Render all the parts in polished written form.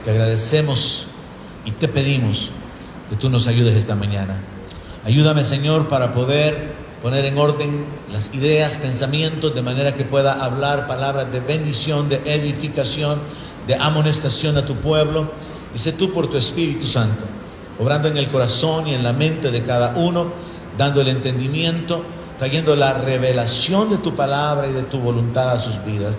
Te agradecemos y te pedimos que tú nos ayudes esta mañana. Ayúdame, Señor, para poder poner en orden las ideas, pensamientos, de manera que pueda hablar palabras de bendición, de edificación, de amonestación a tu pueblo. Y sé tú por tu Espíritu Santo, obrando en el corazón y en la mente de cada uno, dando el entendimiento, trayendo la revelación de tu palabra y de tu voluntad a sus vidas.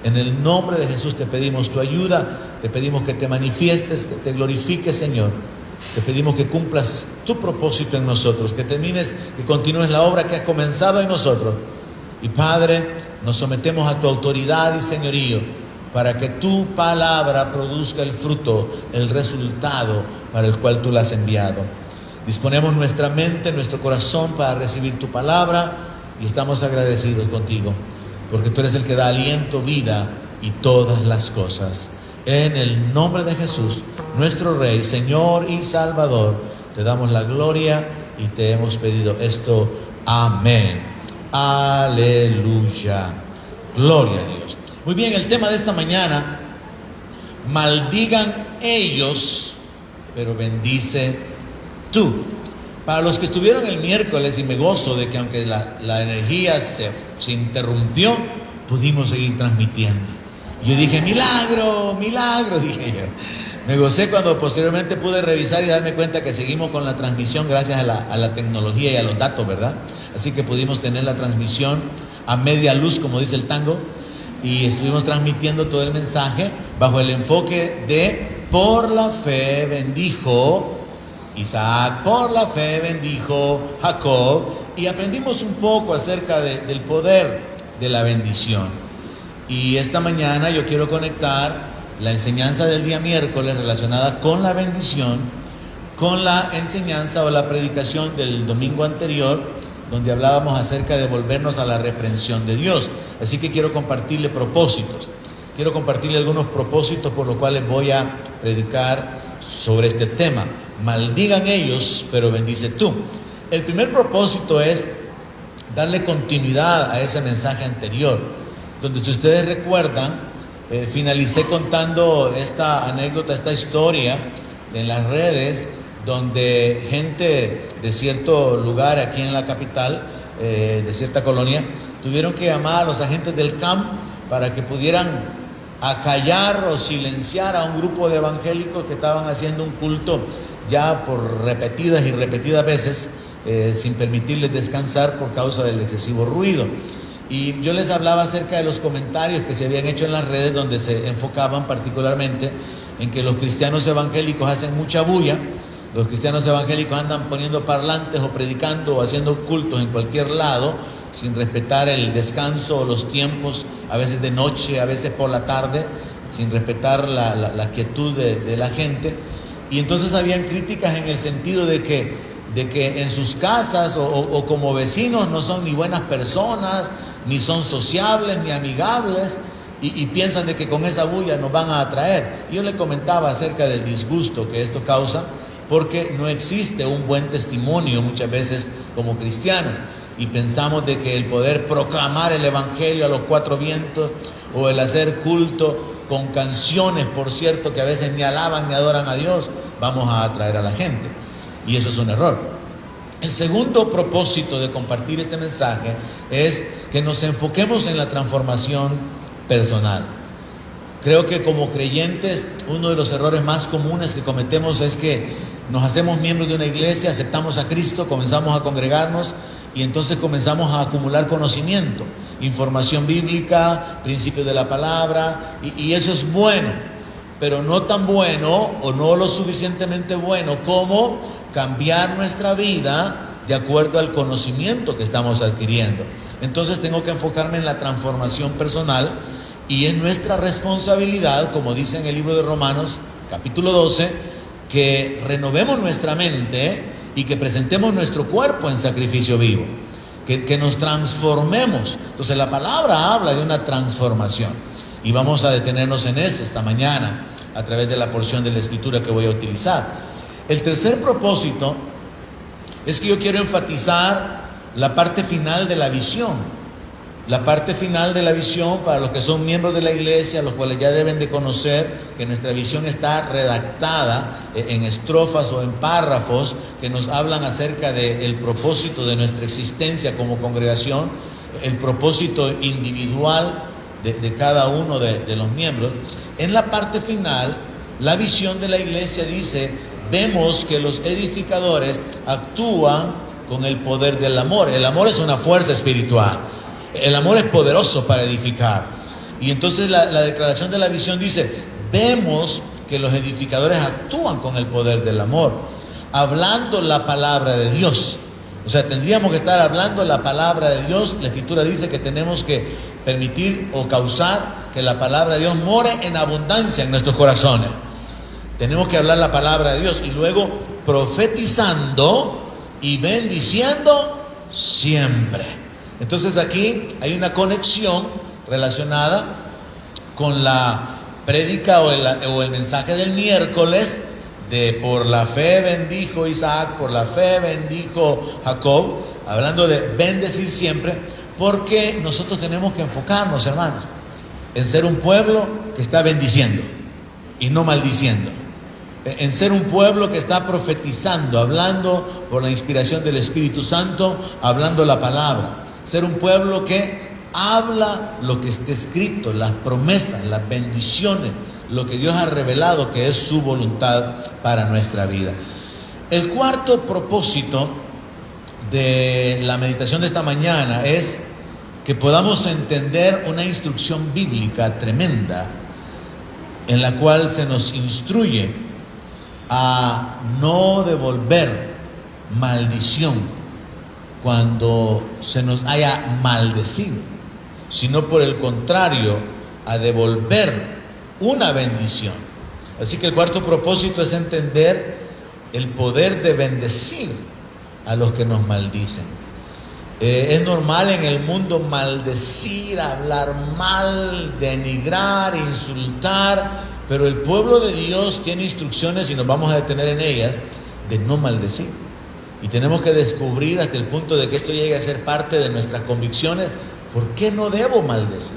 En el nombre de Jesús te pedimos tu ayuda, te pedimos que te manifiestes, que te glorifiques, Señor. Te pedimos que cumplas tu propósito en nosotros, que termines, que continúes la obra que has comenzado en nosotros. Y Padre, nos sometemos a tu autoridad y señorío para que tu palabra produzca el fruto, el resultado para el cual tú la has enviado. Disponemos nuestra mente, nuestro corazón para recibir tu palabra y estamos agradecidos contigo, porque tú eres el que da aliento, vida y todas las cosas. En el nombre de Jesús, nuestro Rey, Señor y Salvador, te damos la gloria y te hemos pedido esto. Amén. Aleluya. Gloria a Dios. Muy bien, el tema de esta mañana: maldigan ellos, pero bendice tú. Para los que estuvieron el miércoles, y me gozo de que aunque la energía se interrumpió, pudimos seguir transmitiendo. Yo dije, milagro, milagro, dije yo. Me gocé cuando posteriormente pude revisar y darme cuenta que seguimos con la transmisión gracias a la tecnología y a los datos, ¿verdad? Así que pudimos tener la transmisión a media luz, como dice el tango, y estuvimos transmitiendo todo el mensaje bajo el enfoque de por la fe bendijo Isaac, por la fe bendijo Jacob, y aprendimos un poco acerca del poder de la bendición. Y esta mañana yo quiero conectar la enseñanza del día miércoles relacionada con la bendición con la enseñanza o la predicación del domingo anterior, donde hablábamos acerca de volvernos a la reprensión de Dios. Así que quiero compartirle propósitos. Quiero compartirle algunos propósitos por los cuales voy a predicar sobre este tema. Maldigan ellos, pero bendice tú. El primer propósito es darle continuidad a ese mensaje anterior, donde, si ustedes recuerdan, finalicé contando esta anécdota, esta historia en las redes, donde gente de cierto lugar aquí en la capital, de cierta colonia, tuvieron que llamar a los agentes del CAM para que pudieran acallar o silenciar a un grupo de evangélicos que estaban haciendo un culto ya por repetidas y repetidas veces, sin permitirles descansar por causa del excesivo ruido. Y yo les hablaba acerca de los comentarios que se habían hecho en las redes, donde se enfocaban particularmente en que los cristianos evangélicos hacen mucha bulla. Los cristianos evangélicos andan poniendo parlantes o predicando o haciendo cultos en cualquier lado, sin respetar el descanso o los tiempos, a veces de noche, a veces por la tarde, sin respetar la quietud de la gente. Y entonces habían críticas en el sentido de que en sus casas o como vecinos no son ni buenas personas, ni son sociables, ni amigables, y piensan de que con esa bulla nos van a atraer. Yo le comentaba acerca del disgusto que esto causa, porque no existe un buen testimonio muchas veces como cristianos, y pensamos de que el poder proclamar el evangelio a los cuatro vientos, o el hacer culto con canciones, por cierto, que a veces ni alaban ni adoran a Dios, vamos a atraer a la gente, y eso es un error. El segundo propósito de compartir este mensaje es que nos enfoquemos en la transformación personal. Creo que como creyentes, uno de los errores más comunes que cometemos es que nos hacemos miembros de una iglesia, aceptamos a Cristo, comenzamos a congregarnos y entonces comenzamos a acumular conocimiento, información bíblica, principios de la palabra, y eso es bueno, pero no tan bueno o no lo suficientemente bueno como cambiar nuestra vida de acuerdo al conocimiento que estamos adquiriendo. Entonces tengo que enfocarme en la transformación personal, y es nuestra responsabilidad, como dice en el libro de Romanos, capítulo 12, que renovemos nuestra mente y que presentemos nuestro cuerpo en sacrificio vivo, que nos transformemos. Entonces la palabra habla de una transformación, y vamos a detenernos en esto esta mañana a través de la porción de la Escritura que voy a utilizar. El tercer propósito es que yo quiero enfatizar la parte final de la visión. La parte final de la visión, para los que son miembros de la iglesia, los cuales ya deben de conocer que nuestra visión está redactada en estrofas o en párrafos que nos hablan acerca del propósito de nuestra existencia como congregación, el propósito individual de cada uno de los miembros. En la parte final, la visión de la iglesia dice: vemos que los edificadores actúan con el poder del amor. El amor es una fuerza espiritual. El amor es poderoso para edificar. Y entonces la declaración de la visión dice: vemos que los edificadores actúan con el poder del amor, hablando la palabra de Dios. O sea, tendríamos que estar hablando la palabra de Dios. La Escritura dice que tenemos que permitir o causar que la palabra de Dios more en abundancia en nuestros corazones. Tenemos que hablar la palabra de Dios y luego profetizando y bendiciendo siempre. Entonces aquí hay una conexión relacionada con la prédica o el mensaje del miércoles de por la fe bendijo Isaac, por la fe bendijo Jacob, hablando de bendecir siempre, porque nosotros tenemos que enfocarnos, hermanos, en ser un pueblo que está bendiciendo y no maldiciendo, en ser un pueblo que está profetizando, hablando por la inspiración del Espíritu Santo, hablando la palabra. Ser un pueblo que habla lo que está escrito, las promesas, las bendiciones, lo que Dios ha revelado que es su voluntad para nuestra vida. El cuarto propósito de la meditación de esta mañana es que podamos entender una instrucción bíblica tremenda en la cual se nos instruye a no devolver maldición cuando se nos haya maldecido, sino por el contrario, a devolver una bendición. Así que el cuarto propósito es entender el poder de bendecir a los que nos maldicen. Es normal en el mundo maldecir, hablar mal, denigrar, insultar, pero el pueblo de Dios tiene instrucciones, y nos vamos a detener en ellas, de no maldecir. Y tenemos que descubrir hasta el punto de que esto llegue a ser parte de nuestras convicciones. ¿Por qué no debo maldecir?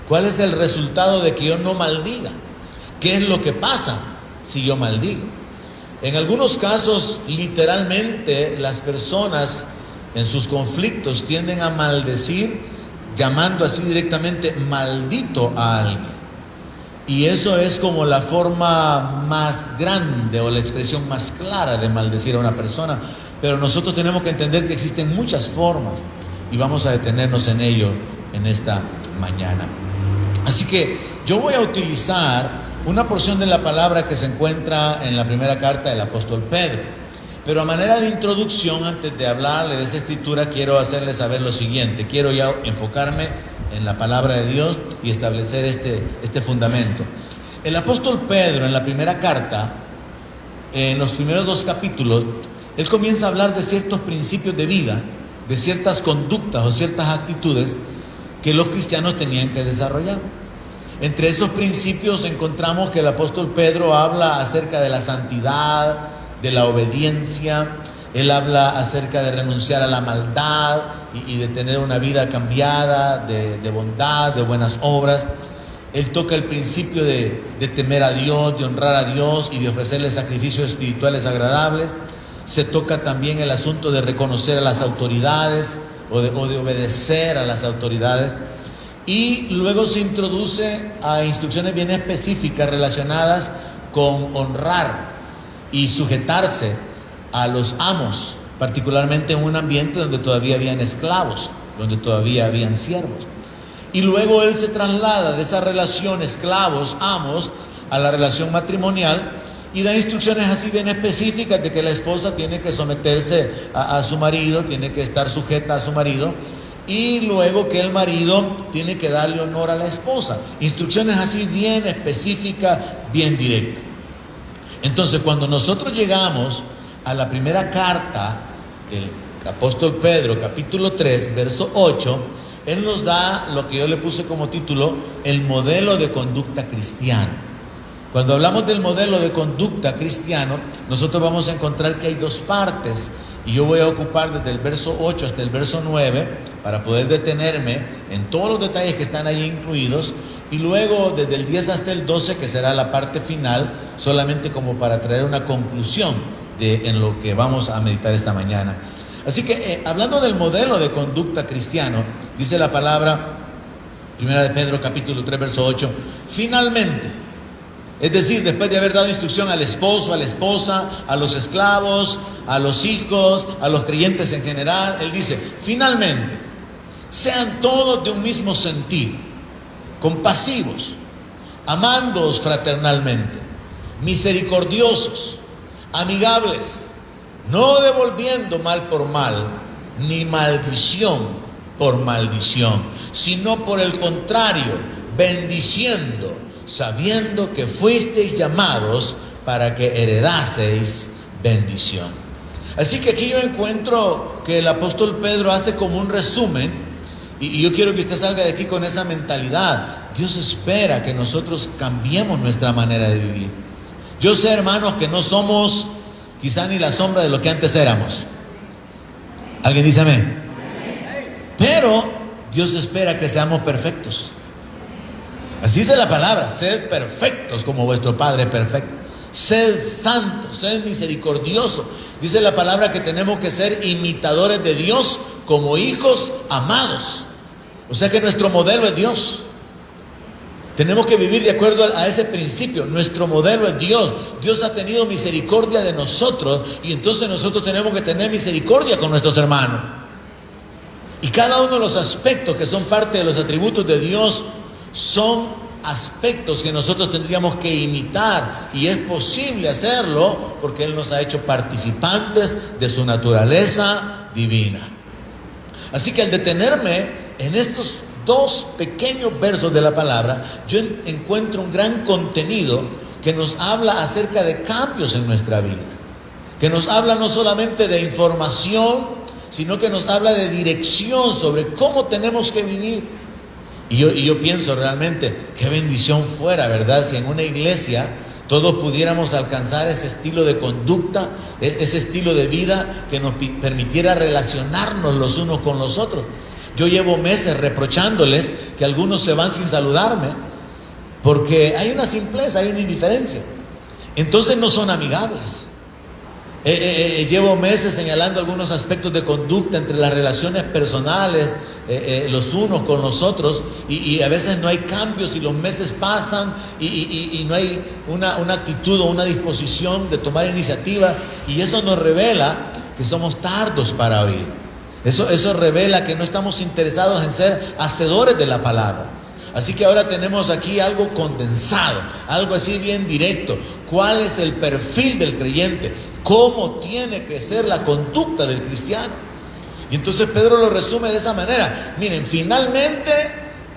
¿Cuál es el resultado de que yo no maldiga? ¿Qué es lo que pasa si yo maldigo? En algunos casos, literalmente, las personas en sus conflictos tienden a maldecir, llamando así directamente maldito a alguien. Y eso es como la forma más grande o la expresión más clara de maldecir a una persona. Pero nosotros tenemos que entender que existen muchas formas y vamos a detenernos en ello en esta mañana. Así que yo voy a utilizar una porción de la palabra que se encuentra en la primera carta del apóstol Pedro. Pero a manera de introducción, antes de hablarle de esa escritura, quiero hacerles saber lo siguiente. Quiero ya enfocarme en la palabra de Dios y establecer este fundamento. El apóstol Pedro, en la primera carta, en los primeros 2 capítulos, él comienza a hablar de ciertos principios de vida, de ciertas conductas o ciertas actitudes que los cristianos tenían que desarrollar. Entre esos principios encontramos que el apóstol Pedro habla acerca de la santidad, de la obediencia. Él habla acerca de renunciar a la maldad y de tener una vida cambiada, de bondad, de buenas obras. Él toca el principio de temer a Dios, de honrar a Dios y de ofrecerle sacrificios espirituales agradables. Se toca también el asunto de reconocer a las autoridades o de obedecer a las autoridades. Y luego se introduce a instrucciones bien específicas relacionadas con honrar y sujetarse a los amos, particularmente en un ambiente donde todavía habían esclavos, donde todavía habían siervos. Y luego él se traslada de esa relación esclavos-amos a la relación matrimonial y da instrucciones así bien específicas de que la esposa tiene que someterse a su marido, tiene que estar sujeta a su marido, y luego que el marido tiene que darle honor a la esposa. Instrucciones así bien específicas, bien directas. Entonces, cuando nosotros llegamos a la primera carta del apóstol Pedro, capítulo 3, verso 8, él nos da lo que yo le puse como título, el modelo de conducta cristiana. Cuando hablamos del modelo de conducta cristiano, nosotros vamos a encontrar que hay 2 partes, Y yo voy a ocupar desde el verso 8 hasta el verso 9 para poder detenerme en todos los detalles que están ahí incluidos. Y luego desde el 10 hasta el 12, que será la parte final, solamente como para traer una conclusión en lo que vamos a meditar esta mañana. Así que hablando del modelo de conducta cristiano, dice la palabra, 1 de Pedro capítulo 3 verso 8, finalmente, es decir, después de haber dado instrucción al esposo, a la esposa, a los esclavos, a los hijos, a los creyentes en general, él dice, finalmente, sean todos de un mismo sentir, compasivos, amándoos fraternalmente, misericordiosos, amigables, no devolviendo mal por mal, ni maldición por maldición, sino por el contrario, bendiciendo, sabiendo que fuisteis llamados para que heredaseis bendición. Así que aquí yo encuentro que el apóstol Pedro hace como un resumen, y yo quiero que usted salga de aquí con esa mentalidad. Dios espera que nosotros cambiemos nuestra manera de vivir. Yo sé, hermanos, que no somos quizá ni la sombra de lo que antes éramos. ¿Alguien dice amén? Pero Dios espera que seamos perfectos. Así dice la palabra, sed perfectos como vuestro Padre es perfecto. Sed santos, sed misericordiosos. Dice la palabra que tenemos que ser imitadores de Dios como hijos amados. O sea que nuestro modelo es Dios. Tenemos que vivir de acuerdo a ese principio. Nuestro modelo es Dios. Dios ha tenido misericordia de nosotros y entonces nosotros tenemos que tener misericordia con nuestros hermanos. Y cada uno de los aspectos que son parte de los atributos de Dios son aspectos que nosotros tendríamos que imitar, y es posible hacerlo porque Él nos ha hecho participantes de su naturaleza divina. Así que al detenerme en estos dos pequeños versos de la palabra, yo encuentro un gran contenido que nos habla acerca de cambios en nuestra vida, que nos habla no solamente de información, sino que nos habla de dirección sobre cómo tenemos que vivir. Y yo pienso realmente, qué bendición fuera, ¿verdad? Si en una iglesia todos pudiéramos alcanzar ese estilo de conducta, ese estilo de vida que nos permitiera relacionarnos los unos con los otros. Yo llevo meses reprochándoles que algunos se van sin saludarme, porque hay una simpleza, hay una indiferencia. Entonces no son amigables. Llevo meses señalando algunos aspectos de conducta entre las relaciones personales, los unos con los otros, y a veces no hay cambios y los meses pasan y no hay una actitud o una disposición de tomar iniciativa, y eso nos revela que somos tardos para oír. Eso revela que no estamos interesados en ser hacedores de la palabra. Así que ahora tenemos aquí algo condensado, algo así bien directo. ¿Cuál es el perfil del creyente? ¿Cómo tiene que ser la conducta del cristiano? Y entonces Pedro lo resume de esa manera. Miren, finalmente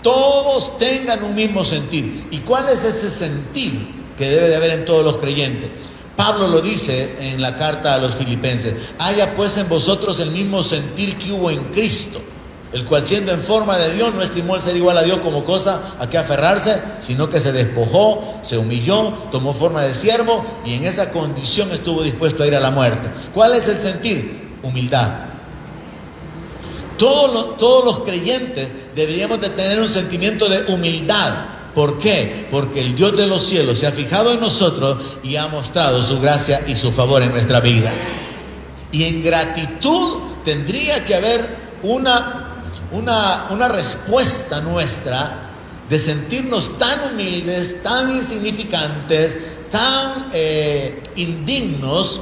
todos tengan un mismo sentir. ¿Y cuál es ese sentir que debe de haber en todos los creyentes? Pablo lo dice en la carta a los Filipenses: haya pues en vosotros el mismo sentir que hubo en Cristo, el cual siendo en forma de Dios no estimó el ser igual a Dios como cosa a que aferrarse, sino que se despojó, se humilló, tomó forma de siervo, y en esa condición estuvo dispuesto a ir a la muerte. ¿Cuál es el sentir? Humildad. Todos los creyentes deberíamos de tener un sentimiento de humildad. ¿Por qué? Porque el Dios de los cielos se ha fijado en nosotros y ha mostrado su gracia y su favor en nuestras vidas. Y en gratitud tendría que haber una respuesta nuestra de sentirnos tan humildes, tan insignificantes, tan indignos,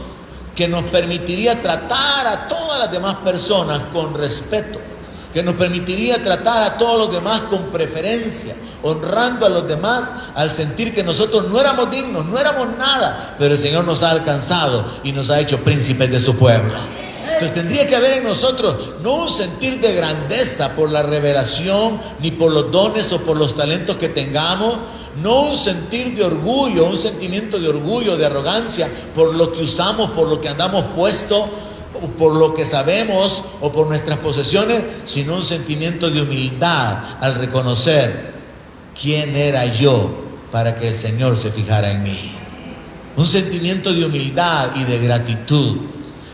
que nos permitiría tratar a todas las demás personas con respeto, que nos permitiría tratar a todos los demás con preferencia, honrando a los demás al sentir que nosotros no éramos dignos, no éramos nada, pero el Señor nos ha alcanzado y nos ha hecho príncipes de su pueblo. Entonces tendría que haber en nosotros no un sentir de grandeza por la revelación, ni por los dones o por los talentos que tengamos, no un sentir de orgullo, un sentimiento de orgullo, de arrogancia por lo que usamos, por lo que andamos puestos, por lo que sabemos o por nuestras posesiones, sino un sentimiento de humildad al reconocer quién era yo para que el Señor se fijara en mí. Un sentimiento de humildad y de gratitud.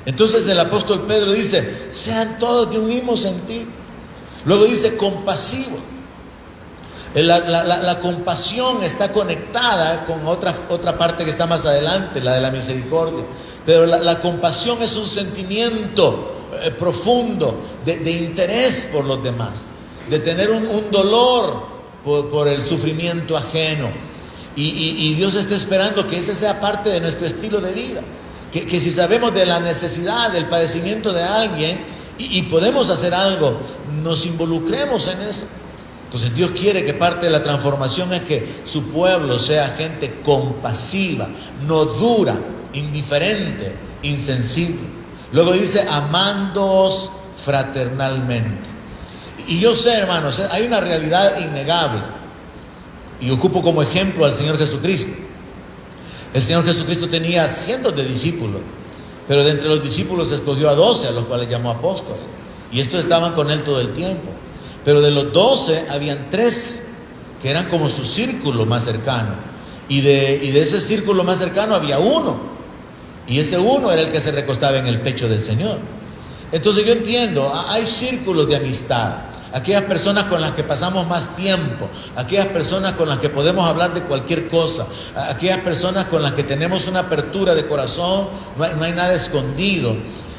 Entonces el apóstol Pedro dice, sean todos de un mismo sentir. Luego dice compasivo. La compasión está conectada con otra parte que está más adelante, la de la misericordia. Pero la compasión es un sentimiento profundo de interés por los demás, de tener un dolor por el sufrimiento ajeno. Y Dios está esperando que ese sea parte de nuestro estilo de vida. Que si sabemos de la necesidad, del padecimiento de alguien y podemos hacer algo, nos involucremos en eso. Entonces Dios quiere que parte de la transformación es que su pueblo sea gente compasiva, no dura, indiferente, insensible. Luego dice, amándoos fraternalmente. Y yo sé, hermanos, hay una realidad innegable. Y ocupo como ejemplo al Señor Jesucristo. El Señor Jesucristo tenía cientos de discípulos, pero de entre los discípulos escogió a 12, a los cuales llamó apóstoles. Y estos estaban con Él todo el tiempo. Pero de los 12, habían 3 que eran como su círculo más cercano. Y de ese círculo más cercano había uno. Y ese uno era el que se recostaba en el pecho del Señor. Entonces yo entiendo, hay círculos de amistad. Aquellas personas con las que pasamos más tiempo, aquellas personas con las que podemos hablar de cualquier cosa, aquellas personas con las que tenemos una apertura de corazón, no hay nada escondido,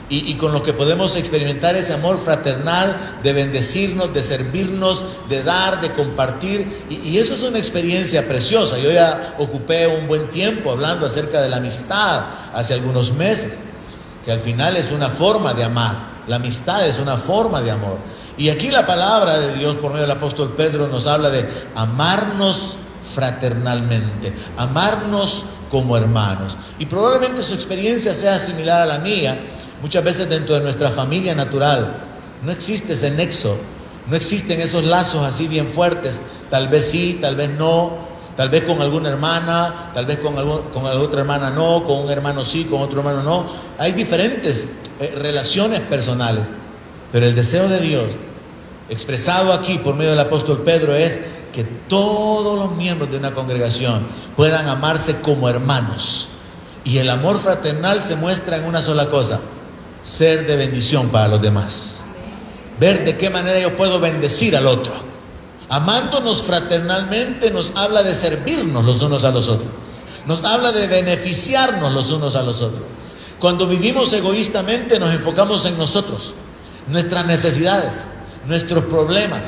y con los que podemos experimentar ese amor fraternal de bendecirnos, de servirnos, de dar, de compartir, y eso es una experiencia preciosa. Yo ya ocupé un buen tiempo hablando acerca de la amistad hace algunos meses, que al final es una forma de amar. La amistad es una forma de amor. Y aquí la palabra de Dios por medio del apóstol Pedro nos habla de amarnos fraternalmente, amarnos como hermanos. Y probablemente su experiencia sea similar a la mía. Muchas veces dentro de nuestra familia natural no existe ese nexo, no existen esos lazos así bien fuertes. Tal vez sí, tal vez no, tal vez con alguna hermana, tal vez con la otra hermana no, con un hermano sí, con otro hermano no. Hay diferentes relaciones personales. Pero el deseo de Dios, expresado aquí por medio del apóstol Pedro, es que todos los miembros de una congregación puedan amarse como hermanos. Y el amor fraternal se muestra en una sola cosa: ser de bendición para los demás. Ver de qué manera yo puedo bendecir al otro. Amándonos fraternalmente nos habla de servirnos los unos a los otros. Nos habla de beneficiarnos los unos a los otros. Cuando vivimos egoístamente nos enfocamos en nosotros, nuestras necesidades, nuestros problemas.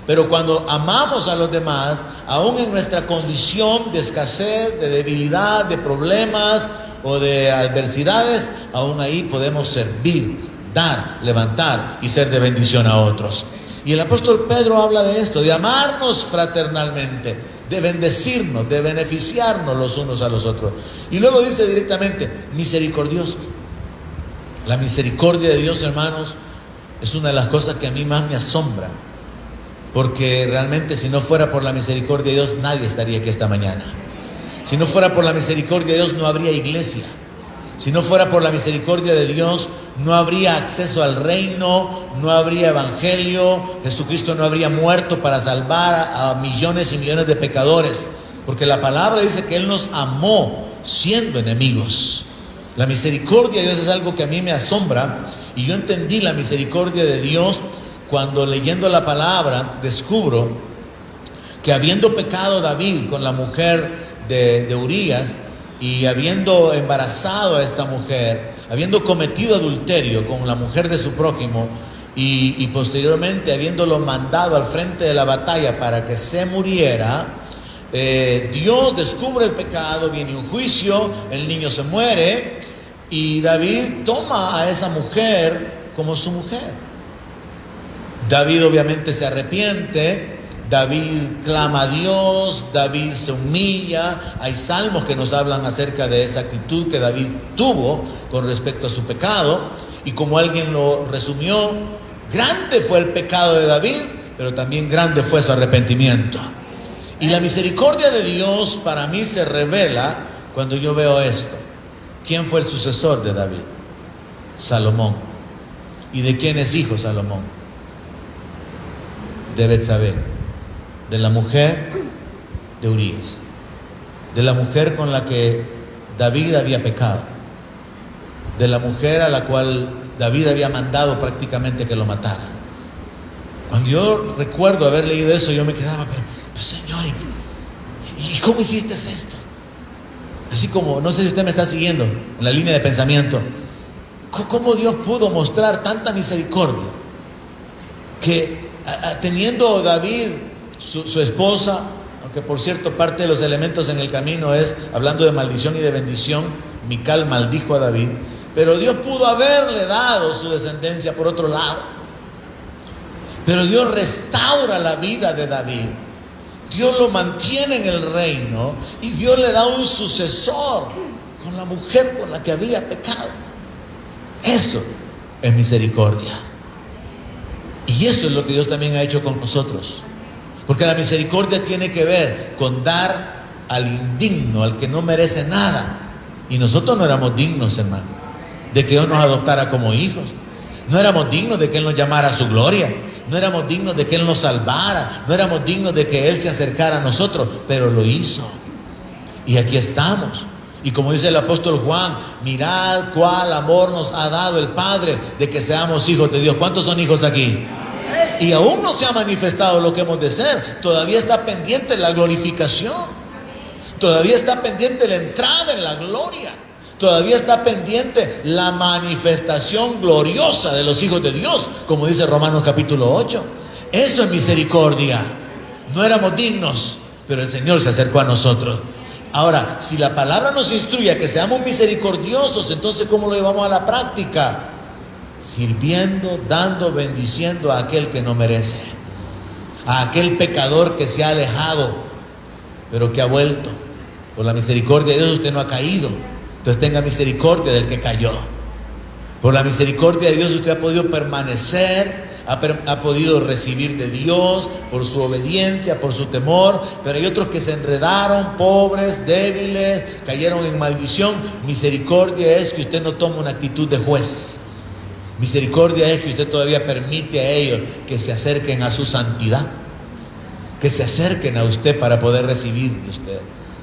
Pero cuando amamos a los demás, aún en nuestra condición de escasez, de debilidad, de problemas o de adversidades, aún ahí podemos servir, dar, levantar y ser de bendición a otros. Y el apóstol Pedro habla de esto, de amarnos fraternalmente, de bendecirnos, de beneficiarnos los unos a los otros. Y luego dice directamente, misericordiosos. La misericordia de Dios, hermanos, es una de las cosas que a mí más me asombra, porque realmente si no fuera por la misericordia de Dios, nadie estaría aquí esta mañana. Si no fuera por la misericordia de Dios, no habría iglesia. Si no fuera por la misericordia de Dios, no habría acceso al reino, no habría evangelio. Jesucristo no habría muerto para salvar a millones y millones de pecadores, porque la palabra dice que Él nos amó siendo enemigos. La misericordia de Dios es algo que a mí me asombra. Y yo entendí la misericordia de Dios cuando, leyendo la palabra, descubro que habiendo pecado David con la mujer de Urías, y habiendo embarazado a esta mujer, habiendo cometido adulterio con la mujer de su prójimo, y posteriormente habiéndolo mandado al frente de la batalla para que se muriera, Dios descubre el pecado, viene un juicio, el niño se muere, y David toma a esa mujer como su mujer. David obviamente se arrepiente, David clama a Dios, David se humilla. Hay salmos que nos hablan acerca de esa actitud que David tuvo con respecto a su pecado. Y como alguien lo resumió, grande fue el pecado de David, pero también grande fue su arrepentimiento. Y la misericordia de Dios para mí se revela cuando yo veo esto. ¿Quién fue el sucesor de David? Salomón. ¿Y de quién es hijo Salomón? De Betsabé, de la mujer de Urías, de la mujer con la que David había pecado. de la mujer a la cual David había mandado prácticamente que lo matara. Cuando yo recuerdo haber leído eso, yo me quedaba, pero Señor, ¿y cómo hiciste esto? Así como, no sé si usted me está siguiendo en la línea de pensamiento, ¿cómo Dios pudo mostrar tanta misericordia? Que teniendo David su esposa, aunque por cierto parte de los elementos en el camino es, hablando de maldición y de bendición, Mical maldijo a David, pero Dios pudo haberle dado su descendencia por otro lado. Pero Dios restaura la vida de David. Dios lo mantiene en el reino y Dios le da un sucesor con la mujer con la que había pecado. Eso es misericordia. Y eso es lo que Dios también ha hecho con nosotros. Porque la misericordia tiene que ver con dar al indigno, al que no merece nada. Y nosotros no éramos dignos, hermano, de que Dios nos adoptara como hijos. No éramos dignos de que Él nos llamara a su gloria. No éramos dignos de que Él nos salvara. No éramos dignos de que Él se acercara a nosotros. Pero lo hizo. Y aquí estamos. Y como dice el apóstol Juan, mirad cuál amor nos ha dado el Padre de que seamos hijos de Dios. ¿Cuántos son hijos aquí? Y aún no se ha manifestado lo que hemos de ser. Todavía está pendiente la glorificación. Todavía está pendiente la entrada en la gloria. Todavía está pendiente la manifestación gloriosa de los hijos de Dios, como dice Romanos capítulo 8. Eso es misericordia. No éramos dignos, pero el Señor se acercó a nosotros. Ahora, si la palabra nos instruye a que seamos misericordiosos, entonces ¿cómo lo llevamos a la práctica? Sirviendo, dando, bendiciendo a aquel que no merece, a aquel pecador que se ha alejado, pero que ha vuelto. Por la misericordia de Dios usted no ha caído. Entonces tenga misericordia del que cayó. Por la misericordia de Dios usted ha podido permanecer, ha podido recibir de Dios por su obediencia, por su temor. Pero hay otros que se enredaron, pobres, débiles, cayeron en maldición. Misericordia es que usted no toma una actitud de juez. Misericordia es que usted todavía permite a ellos que se acerquen a su santidad, que se acerquen a usted para poder recibir de usted.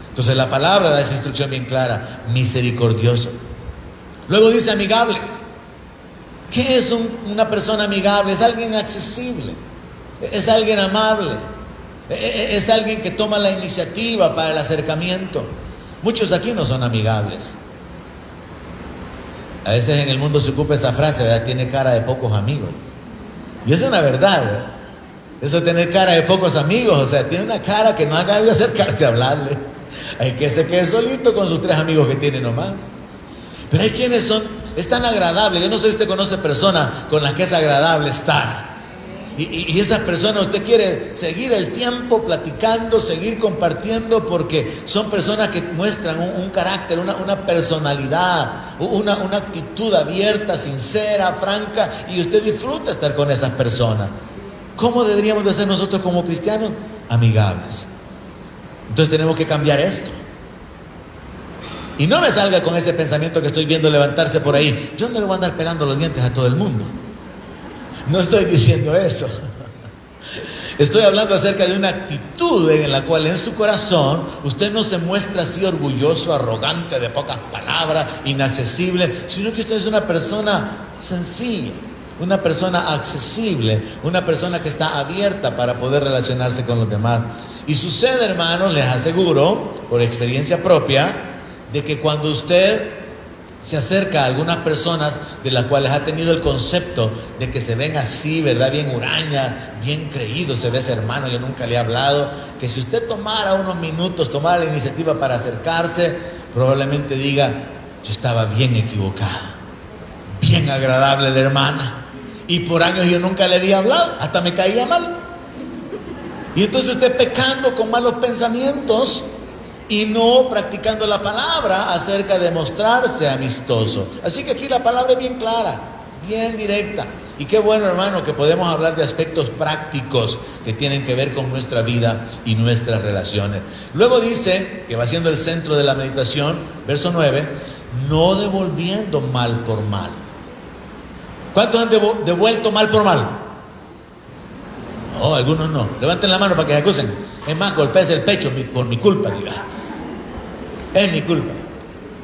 Entonces la palabra da esa instrucción bien clara: misericordioso. Luego dice amigables. ¿Qué es una persona amigable? Es alguien accesible, es alguien amable, es alguien que toma la iniciativa para el acercamiento. Muchos aquí no son amigables. A veces en el mundo se ocupa esa frase, ¿verdad? Tiene cara de pocos amigos. Y es una verdad, ¿verdad? Eso de tener cara de pocos amigos, o sea, tiene una cara que no haga de acercarse a hablarle. Hay que se quede solito con sus 3 amigos que tiene nomás. Pero hay quienes es tan agradable. Yo no sé si usted conoce personas con las que es agradable estar. Y esas personas usted quiere seguir el tiempo platicando, seguir compartiendo, porque son personas que muestran un carácter, una personalidad, una actitud abierta, sincera, franca, y usted disfruta estar con esas personas. ¿Cómo deberíamos de ser nosotros como cristianos? Amigables. Entonces tenemos que cambiar esto. Y no me salga con ese pensamiento que estoy viendo levantarse por ahí. Yo no le voy a andar pelando los dientes a todo el mundo. No estoy diciendo eso. Estoy hablando acerca de una actitud en la cual en su corazón usted no se muestra así orgulloso, arrogante, de pocas palabras, inaccesible, sino que usted es una persona sencilla, una persona accesible, una persona que está abierta para poder relacionarse con los demás. Y sucede, hermanos, les aseguro, por experiencia propia, de que cuando usted se acerca a algunas personas de las cuales ha tenido el concepto de que se ven así, ¿verdad? Bien huraña, bien creído, se ve ese hermano, yo nunca le he hablado, que si usted tomara unos minutos, tomara la iniciativa para acercarse, probablemente diga: yo estaba bien equivocado, bien agradable la hermana, y por años yo nunca le había hablado, hasta me caía mal. Y entonces usted pecando con malos pensamientos y no practicando la palabra acerca de mostrarse amistoso. Así que aquí la palabra es bien clara, bien directa. Y qué bueno, hermano, que podemos hablar de aspectos prácticos que tienen que ver con nuestra vida y nuestras relaciones. Luego dice, que va siendo el centro de la meditación, verso 9, no devolviendo mal por mal. ¿Cuántos han devuelto mal por mal? No, algunos no. Levanten la mano para que se acusen. Es más, golpéese el pecho por mi culpa, diga. Es mi culpa.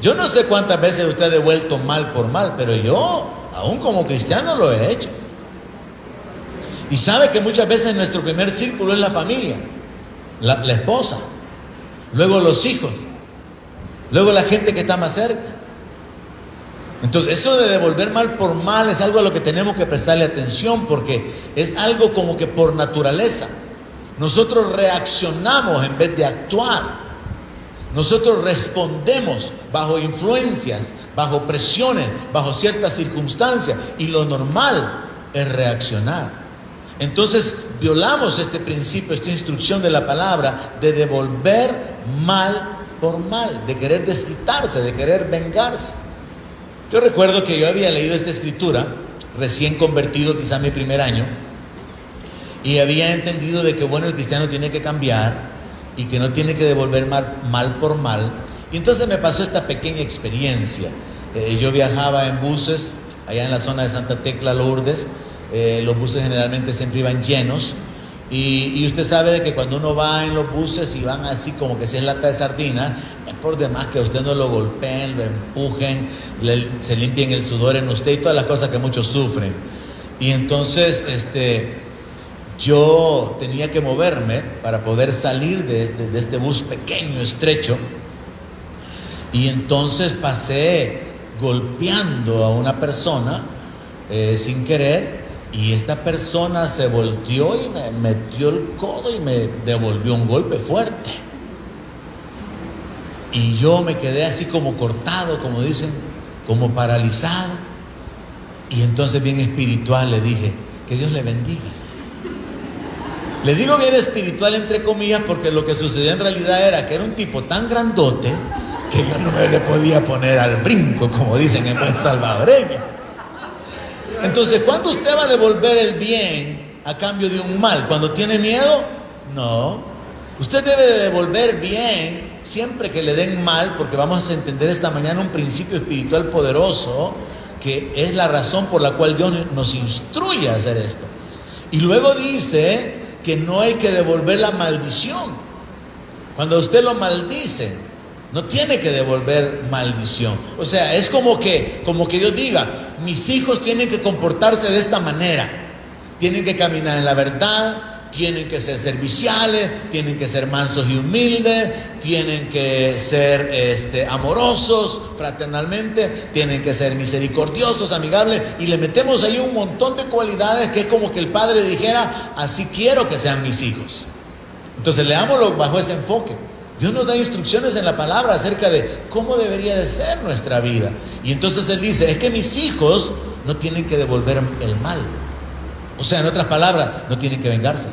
Yo no sé cuántas veces usted ha devuelto mal por mal, pero yo, aún como cristiano, lo he hecho. Y sabe que muchas veces nuestro primer círculo es la familia, la esposa, luego los hijos, luego la gente que está más cerca. Entonces, eso de devolver mal por mal es algo a lo que tenemos que prestarle atención, porque es algo como que por naturaleza. Nosotros reaccionamos en vez de actuar. Nosotros respondemos bajo influencias, bajo presiones, bajo ciertas circunstancias, y lo normal es reaccionar. Entonces violamos este principio, esta instrucción de la palabra de devolver mal por mal, de querer desquitarse, de querer vengarse. Yo recuerdo que yo había leído esta escritura, recién convertido, quizá mi primer año, y había entendido de que bueno, el cristiano tiene que cambiar y que no tiene que devolver mal por mal. Y entonces me pasó esta pequeña experiencia. Yo viajaba en buses allá en la zona de Santa Tecla, Lourdes. Los buses generalmente siempre iban llenos. Y usted sabe de que cuando uno va en los buses y van así como que si es lata de sardina, es por demás que a usted no lo golpeen, lo empujen, se limpien el sudor en usted y todas las cosas que muchos sufren. Y entonces yo tenía que moverme para poder salir de este bus pequeño, estrecho. Y entonces pasé golpeando a una persona sin querer. Y esta persona se volteó y me metió el codo y me devolvió un golpe fuerte. Y yo me quedé así como cortado, como dicen, como paralizado. Y entonces bien espiritual le dije, que Dios le bendiga. Le digo bien espiritual entre comillas porque lo que sucedió en realidad era que era un tipo tan grandote que yo no me le podía poner al brinco, como dicen en buen salvadoreño. Entonces, ¿cuándo usted va a devolver el bien a cambio de un mal? ¿Cuando tiene miedo? No. Usted debe de devolver bien siempre que le den mal, porque vamos a entender esta mañana un principio espiritual poderoso, que es la razón por la cual Dios nos instruye a hacer esto. Y luego dice que no hay que devolver la maldición. Cuando usted lo maldice, no tiene que devolver maldición. O sea, es como que Dios diga, mis hijos tienen que comportarse de esta manera. Tienen que caminar en la verdad, tienen que ser serviciales, tienen que ser mansos y humildes, tienen que ser amorosos fraternalmente, tienen que ser misericordiosos, amigables, y le metemos ahí un montón de cualidades que es como que el padre dijera, así quiero que sean mis hijos. Entonces leámoslo bajo ese enfoque. Dios nos da instrucciones en la palabra acerca de cómo debería de ser nuestra vida. Y entonces Él dice, es que mis hijos no tienen que devolver el mal. O sea, en otras palabras, no tienen que vengarse.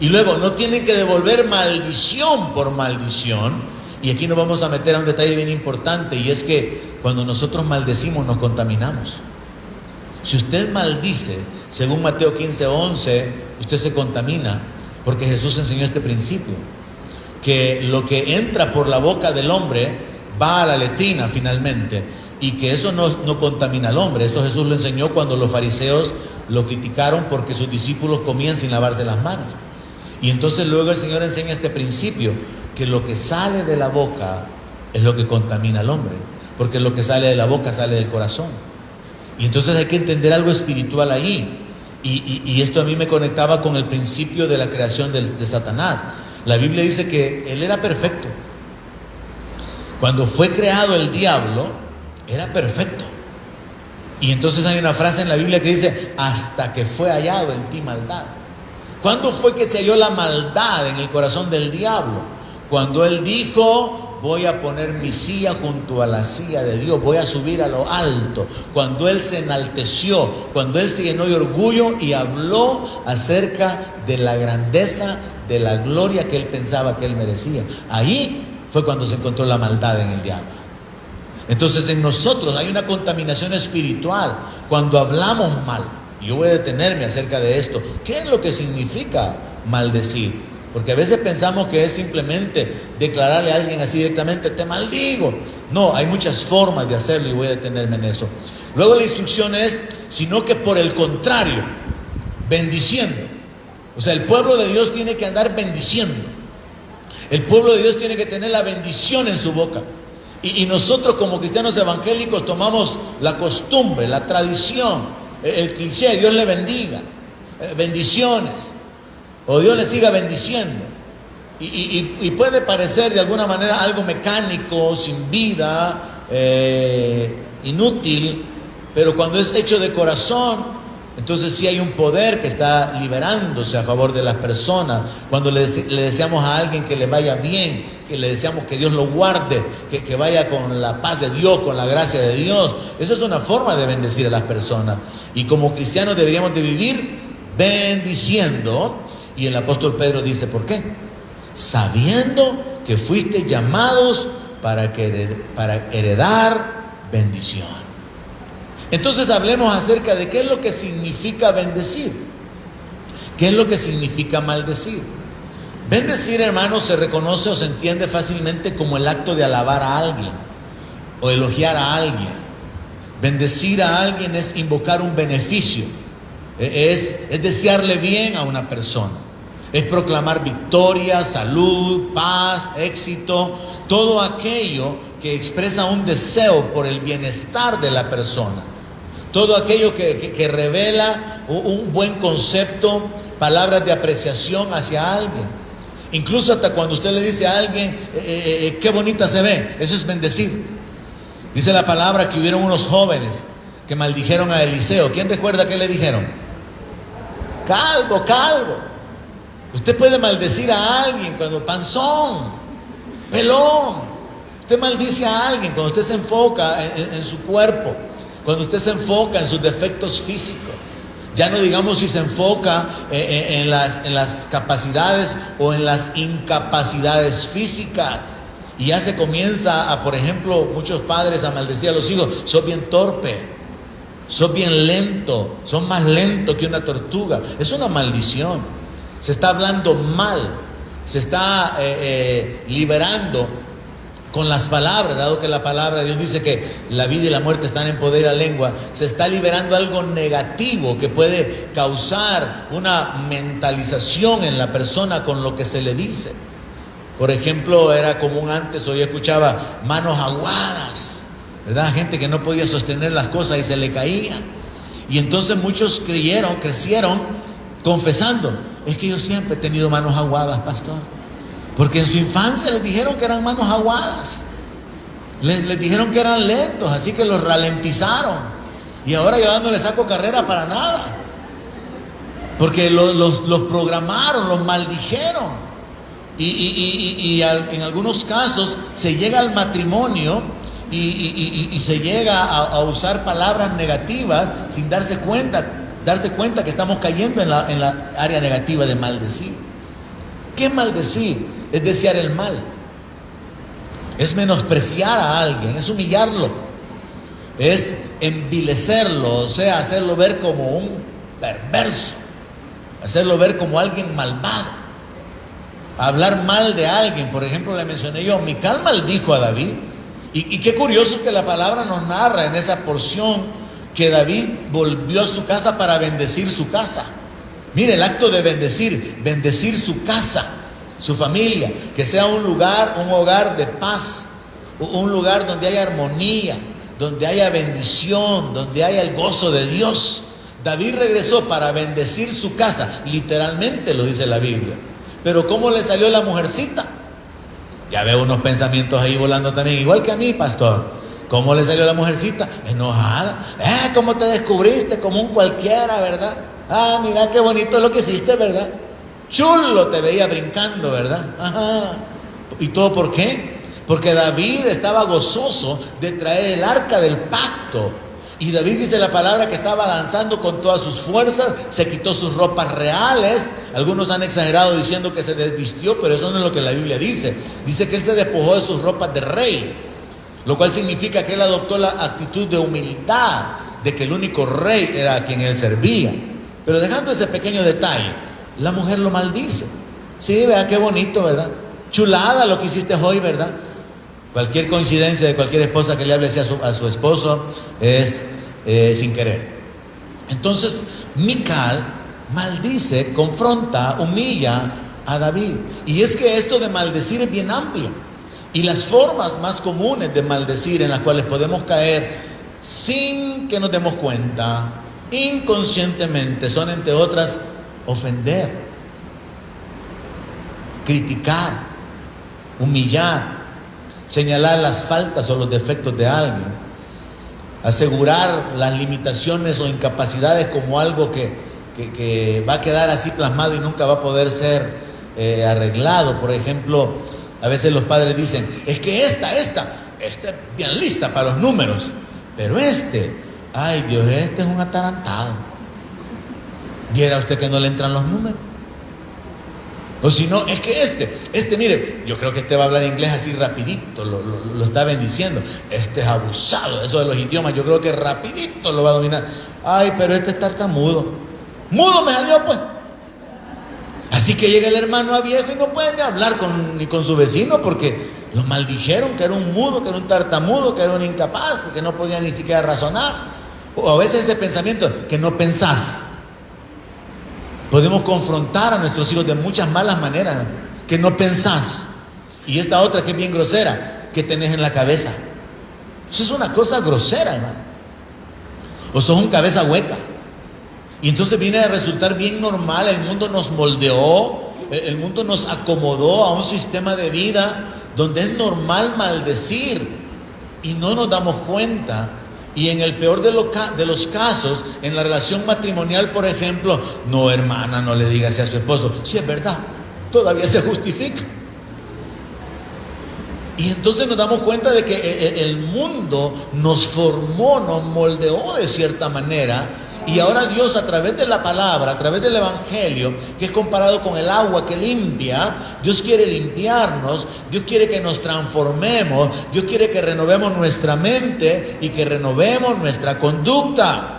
Y luego, no tienen que devolver maldición por maldición. Y aquí nos vamos a meter a un detalle bien importante, y es que cuando nosotros maldecimos nos contaminamos. Si usted maldice, según Mateo 15:11, usted se contamina, porque Jesús enseñó este principio, que lo que entra por la boca del hombre va a la letrina finalmente, y que eso no contamina al hombre. Eso Jesús lo enseñó cuando los fariseos lo criticaron porque sus discípulos comían sin lavarse las manos. Y entonces luego el Señor enseña este principio, que lo que sale de la boca es lo que contamina al hombre, porque lo que sale de la boca sale del corazón. Y entonces hay que entender algo espiritual ahí. Y esto a mí me conectaba con el principio de la creación de Satanás. La Biblia dice que él era perfecto. Cuando fue creado el diablo, era perfecto. Y entonces hay una frase en la Biblia que dice, hasta que fue hallado en ti maldad. ¿Cuándo fue que se halló la maldad en el corazón del diablo? Cuando él dijo, voy a poner mi silla junto a la silla de Dios, voy a subir a lo alto. Cuando él se enalteció, cuando él se llenó de orgullo y habló acerca de la grandeza, de la gloria que él pensaba que él merecía. Ahí fue cuando se encontró la maldad en el diablo. Entonces en nosotros hay una contaminación espiritual cuando hablamos mal. Y yo voy a detenerme acerca de esto. ¿Qué es lo que significa maldecir? Porque a veces pensamos que es simplemente declararle a alguien así directamente, te maldigo. No, hay muchas formas de hacerlo y voy a detenerme en eso. Luego la instrucción es, sino que por el contrario, bendiciendo. O sea, el pueblo de Dios tiene que andar bendiciendo. El pueblo de Dios tiene que tener la bendición en su boca. Y nosotros como cristianos evangélicos tomamos la costumbre, la tradición, el cliché, Dios le bendiga, bendiciones, o Dios le siga bendiciendo. Y puede parecer de alguna manera algo mecánico, sin vida, inútil, pero cuando es hecho de corazón, entonces sí hay un poder que está liberándose a favor de las personas. Cuando le deseamos a alguien que le vaya bien, que le deseamos que Dios lo guarde, que vaya con la paz de Dios, con la gracia de Dios, eso es una forma de bendecir a las personas. Y como cristianos deberíamos de vivir bendiciendo. Y el apóstol Pedro dice, ¿por qué? Sabiendo que fuiste llamados para heredar bendición. Entonces hablemos acerca de qué es lo que significa bendecir. ¿Qué es lo que significa maldecir? Bendecir, hermanos, se reconoce o se entiende fácilmente como el acto de alabar a alguien o elogiar a alguien. Bendecir a alguien es invocar un beneficio, es desearle bien a una persona, es proclamar victoria, salud, paz, éxito, todo aquello que expresa un deseo por el bienestar de la persona. Todo aquello que revela un buen concepto, palabras de apreciación hacia alguien. Incluso hasta cuando usted le dice a alguien, qué bonita se ve, eso es bendecir. Dice la palabra que hubieron unos jóvenes que maldijeron a Eliseo. ¿Quién recuerda qué le dijeron? Calvo, calvo. Usted puede maldecir a alguien cuando panzón, pelón. Usted maldice a alguien cuando usted se enfoca en su cuerpo, cuando usted se enfoca en sus defectos físicos. Ya no digamos si se enfoca en las capacidades o en las incapacidades físicas. Y ya se comienza por ejemplo, muchos padres a maldecir a los hijos. Sos bien torpe, sos bien lento, sos más lento que una tortuga. Es una maldición. Se está hablando mal, se está liberando con las palabras, dado que la palabra de Dios dice que la vida y la muerte están en poder de la lengua. Se está liberando algo negativo que puede causar una mentalización en la persona con lo que se le dice. Por ejemplo, era común antes, hoy escuchaba manos aguadas, ¿verdad? Gente que no podía sostener las cosas y se le caían. Y entonces muchos crecieron confesando, es que yo siempre he tenido manos aguadas, pastor. Porque en su infancia les dijeron que eran manos aguadas, les dijeron que eran lentos, así que los ralentizaron. Y ahora yo no les saco carrera para nada, porque los programaron, los maldijeron. Y en algunos casos se llega al matrimonio y se llega a usar palabras negativas sin darse cuenta que estamos cayendo en la área negativa de maldecir. ¿Qué es maldecir? Es desear el mal, es menospreciar a alguien, es humillarlo, es envilecerlo, o sea, hacerlo ver como un perverso, hacerlo ver como alguien malvado, hablar mal de alguien. Por ejemplo, le mencioné yo, Mical maldijo a David, y qué curioso que la palabra nos narra en esa porción que David volvió a su casa para bendecir su casa. Mire el acto de bendecir su casa, su familia, que sea un hogar de paz, un lugar donde haya armonía, donde haya bendición, donde haya el gozo de Dios. David regresó para bendecir su casa, literalmente lo dice la Biblia. Pero ¿cómo le salió la mujercita? Ya veo unos pensamientos ahí volando también, igual que a mí, pastor. ¿Cómo le salió la mujercita? Enojada. ¿Cómo te descubriste? Como un cualquiera, ¿verdad? Mira qué bonito lo que hiciste, ¿verdad? Chulo te veía brincando, ¿verdad? Ajá. ¿Y todo por qué? Porque David estaba gozoso de traer el arca del pacto. Y David dice la palabra que estaba danzando con todas sus fuerzas, se quitó sus ropas reales. Algunos han exagerado diciendo que se desvistió, pero eso no es lo que la Biblia dice. Dice que él se despojó de sus ropas de rey, lo cual significa que él adoptó la actitud de humildad, de que el único rey era a quien él servía. Pero dejando ese pequeño detalle, la mujer lo maldice. Sí, vea qué bonito, ¿verdad? Chulada lo que hiciste hoy, ¿verdad? Cualquier coincidencia de cualquier esposa que le hable así a su esposo es sin querer. Entonces Mical maldice, confronta, humilla a David. Y es que esto de maldecir es bien amplio. Y las formas más comunes de maldecir en las cuales podemos caer sin que nos demos cuenta, inconscientemente, son entre otras ofender, criticar, humillar, señalar las faltas o los defectos de alguien, asegurar las limitaciones o incapacidades como algo que va a quedar así plasmado y nunca va a poder ser arreglado. Por ejemplo, a veces los padres dicen, es que esta es bien lista para los números, pero ay Dios, este es un atarantado. Viera usted que no le entran los números. O si no, es que mire, yo creo que va a hablar inglés así rapidito, lo está bendiciendo. Es abusado, eso de los idiomas, yo creo que rapidito lo va a dominar. Ay, pero es tartamudo. Mudo me salió, pues. Así que llega el hermano a viejo y no puede ni hablar ni con su vecino porque los maldijeron que era un mudo, que era un tartamudo, que era un incapaz, que no podía ni siquiera razonar. O a veces ese pensamiento, que no pensás. Podemos confrontar a nuestros hijos de muchas malas maneras, que no pensás. Y esta otra que es bien grosera, que tenés en la cabeza. Eso es una cosa grosera, hermano. O sos un cabeza hueca. Y entonces viene a resultar bien normal. El mundo nos moldeó, el mundo nos acomodó a un sistema de vida donde es normal maldecir y no nos damos cuenta. Y en el peor de los casos, en la relación matrimonial, por ejemplo, no, hermana, no le diga así a su esposo. Sí, es verdad, todavía se justifica. Y entonces nos damos cuenta de que el mundo nos formó, nos moldeó de cierta manera. Y ahora Dios, a través de la palabra, a través del evangelio, que es comparado con el agua que limpia, Dios quiere limpiarnos, Dios quiere que nos transformemos, Dios quiere que renovemos nuestra mente y que renovemos nuestra conducta.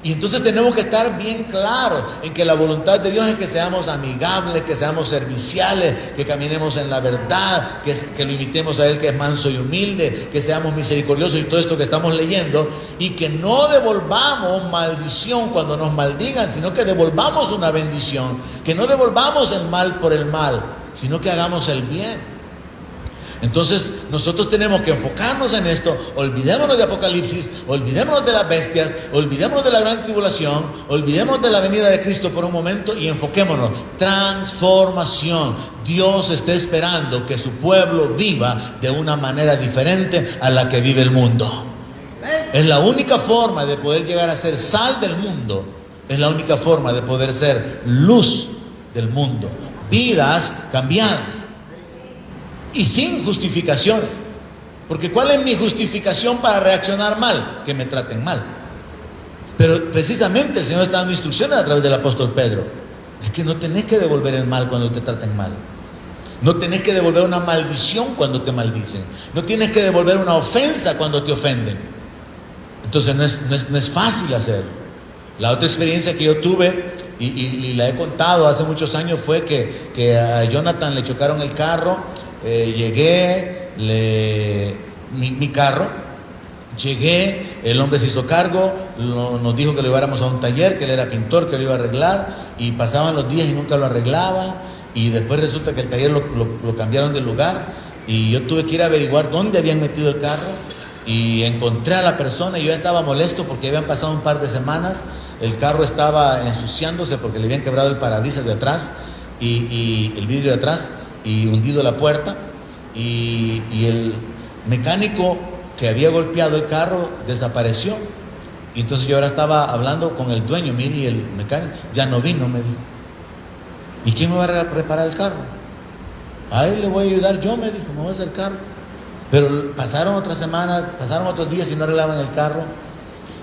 Y entonces tenemos que estar bien claros en que la voluntad de Dios es que seamos amigables, que seamos serviciales, que caminemos en la verdad, que lo imitemos a Él, que es manso y humilde, que seamos misericordiosos y todo esto que estamos leyendo, y que no devolvamos maldición cuando nos maldigan, sino que devolvamos una bendición, que no devolvamos el mal por el mal, sino que hagamos el bien. Entonces nosotros tenemos que enfocarnos en esto. Olvidémonos de Apocalipsis, olvidémonos de las bestias, olvidémonos de la gran tribulación, olvidémonos de la venida de Cristo por un momento y enfoquémonos. Transformación. Dios está esperando que su pueblo viva de una manera diferente a la que vive el mundo. Es la única forma de poder llegar a ser sal del mundo. Es la única forma de poder ser luz del mundo. Vidas cambiadas. Y sin justificaciones. Porque ¿cuál es mi justificación para reaccionar mal? Que me traten mal. Pero precisamente el Señor está dando instrucciones a través del apóstol Pedro. Es que no tenés que devolver el mal cuando te traten mal. No tenés que devolver una maldición cuando te maldicen. No tienes que devolver una ofensa cuando te ofenden. Entonces no es fácil hacerlo. La otra experiencia que yo tuve, y la he contado hace muchos años, fue que a Jonathan le chocaron el carro. Llegué, mi carro, llegué, el hombre se hizo cargo, nos dijo que lo lleváramos a un taller, que él era pintor, que lo iba a arreglar, y pasaban los días y nunca lo arreglaba, y después resulta que el taller lo cambiaron de lugar, y yo tuve que ir a averiguar dónde habían metido el carro, y encontré a la persona, y yo estaba molesto porque habían pasado un par de semanas, el carro estaba ensuciándose porque le habían quebrado el parabrisas de atrás, y el vidrio de atrás, y hundido la puerta, y el mecánico que había golpeado el carro desapareció. Y entonces yo ahora estaba hablando con el dueño, mire, y el mecánico ya no vino, me dijo. ¿Y quién me va a reparar el carro? A él le voy a ayudar yo, me dijo, me voy a hacer carro. Pero pasaron otras semanas, pasaron otros días y no arreglaban el carro.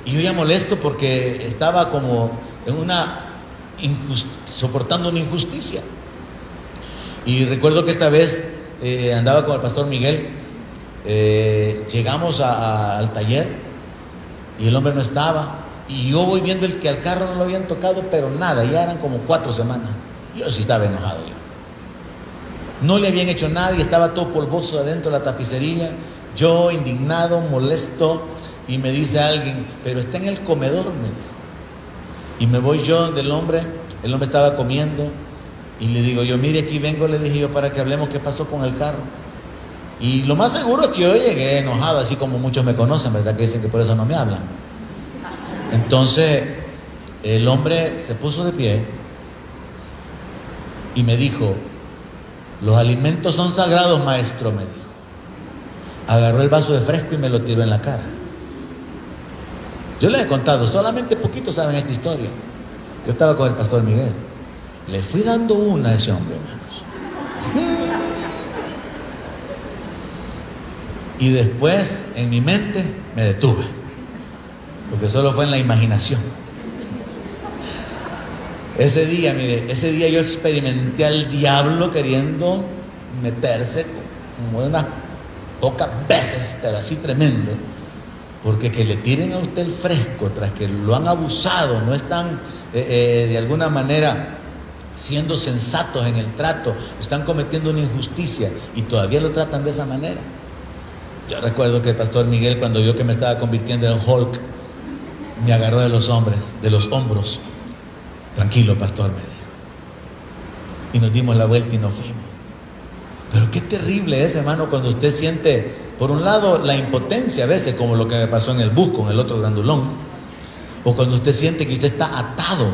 Y yo ya molesto porque estaba como en soportando una injusticia. Y recuerdo que esta vez andaba con el pastor Miguel, llegamos al taller y el hombre no estaba, y yo voy viendo que al carro no lo habían tocado, pero nada, ya eran como 4 semanas. Yo sí estaba enojado yo. No le habían hecho nada y estaba todo polvoso adentro de la tapicería, yo indignado, molesto, y me dice alguien, pero está en el comedor, me dijo. Y me voy yo del hombre, el hombre estaba comiendo. Y le digo yo, mire, aquí vengo, le dije yo, para que hablemos qué pasó con el carro. Y lo más seguro es que yo llegué enojado, así como muchos me conocen, ¿verdad? Que dicen que por eso no me hablan. Entonces, el hombre se puso de pie y me dijo: los alimentos son sagrados, maestro, me dijo. Agarró el vaso de fresco y me lo tiró en la cara. Yo les he contado, solamente poquitos saben esta historia. Yo estaba con el pastor Miguel. Le fui dando una a ese hombre, hermanos. Y después, en mi mente, me detuve. Porque solo fue en la imaginación. Ese día, mire, ese día yo experimenté al diablo queriendo meterse como unas pocas veces, pero así tremendo. Porque que le tiren a usted el fresco tras que lo han abusado, no están de alguna manera siendo sensatos en el trato, están cometiendo una injusticia y todavía lo tratan de esa manera. Yo recuerdo que el pastor Miguel, cuando vio que me estaba convirtiendo en Hulk, me agarró de los hombros. Tranquilo, pastor, me dijo. Y nos dimos la vuelta y nos fuimos. Pero qué terrible es, hermano, cuando usted siente, por un lado, la impotencia a veces, como lo que me pasó en el bus con el otro grandulón, o cuando usted siente que usted está atado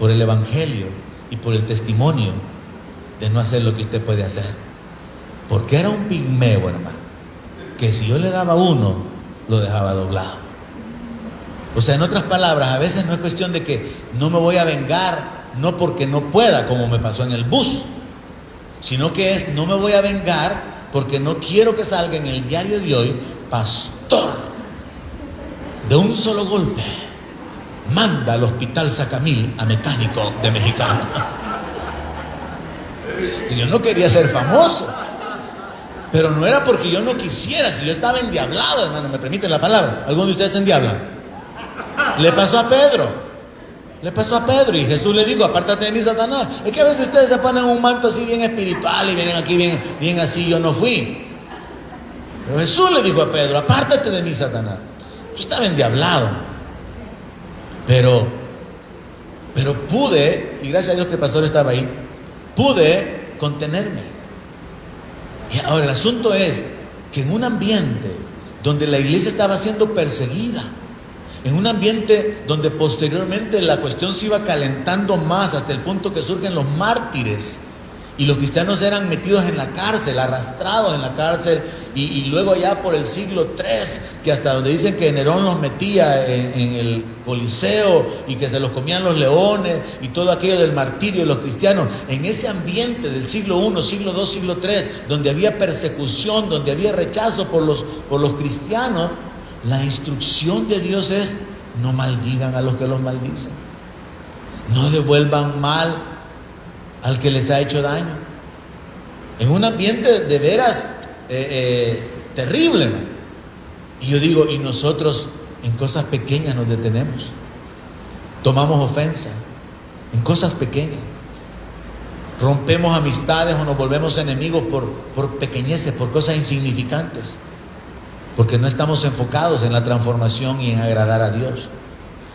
por el evangelio y por el testimonio de no hacer lo que usted puede hacer. Porque era un pigmeo, hermano, que si yo le daba uno, lo dejaba doblado. O sea, en otras palabras, a veces no es cuestión de que no me voy a vengar, no porque no pueda, como me pasó en el bus, sino que es, no me voy a vengar porque no quiero que salga en el diario de hoy: pastor, de un solo golpe, manda al hospital Sacamil a mecánico de mexicano. Yo no quería ser famoso, pero no era porque yo no quisiera, si yo estaba endiablado, hermano, me permiten la palabra. ¿Alguno de ustedes se endiabla? Le pasó a Pedro, y Jesús le dijo: apártate de mí, Satanás. Es que a veces ustedes se ponen un manto así bien espiritual y vienen aquí bien así. Yo no fui, pero Jesús le dijo a Pedro: apártate de mí, Satanás. Yo estaba endiablado, pero pude, y gracias a Dios que el pastor estaba ahí, pude contenerme. Y ahora el asunto es que en un ambiente donde la iglesia estaba siendo perseguida, en un ambiente donde posteriormente la cuestión se iba calentando más hasta el punto que surgen los mártires y los cristianos eran metidos en la cárcel, arrastrados en la cárcel, y luego ya por el siglo III, que hasta donde dicen que Nerón los metía en el Coliseo y que se los comían los leones y todo aquello del martirio de los cristianos, en ese ambiente del siglo I, siglo II, siglo III, donde había persecución, donde había rechazo por los cristianos, la instrucción de Dios es: no maldigan a los que los maldicen, no devuelvan mal al que les ha hecho daño. En un ambiente de veras terrible, ¿no? Y yo digo, y nosotros en cosas pequeñas nos detenemos, tomamos ofensa en cosas pequeñas, rompemos amistades o nos volvemos enemigos por pequeñeces, por cosas insignificantes, porque no estamos enfocados en la transformación y en agradar a Dios.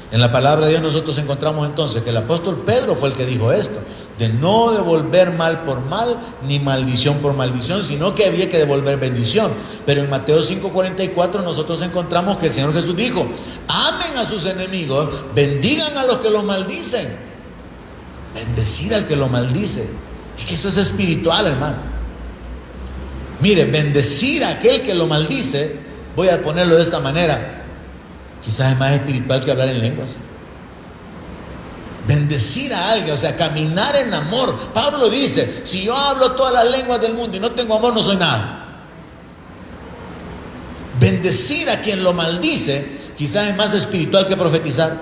En la palabra de Dios nosotros encontramos entonces que el apóstol Pedro fue el que dijo esto, de no devolver mal por mal, ni maldición por maldición, sino que había que devolver bendición. Pero en Mateo 5:44 nosotros encontramos que el Señor Jesús dijo: amen a sus enemigos, bendigan a los que los maldicen. Bendecir al que lo maldice, es que esto es espiritual, hermano. Mire, bendecir a aquel que lo maldice, voy a ponerlo de esta manera, quizás es más espiritual que hablar en lenguas. Bendecir a alguien, o sea, caminar en amor. Pablo dice: si yo hablo todas las lenguas del mundo y no tengo amor, no soy nada. Bendecir a quien lo maldice quizás es más espiritual que profetizar,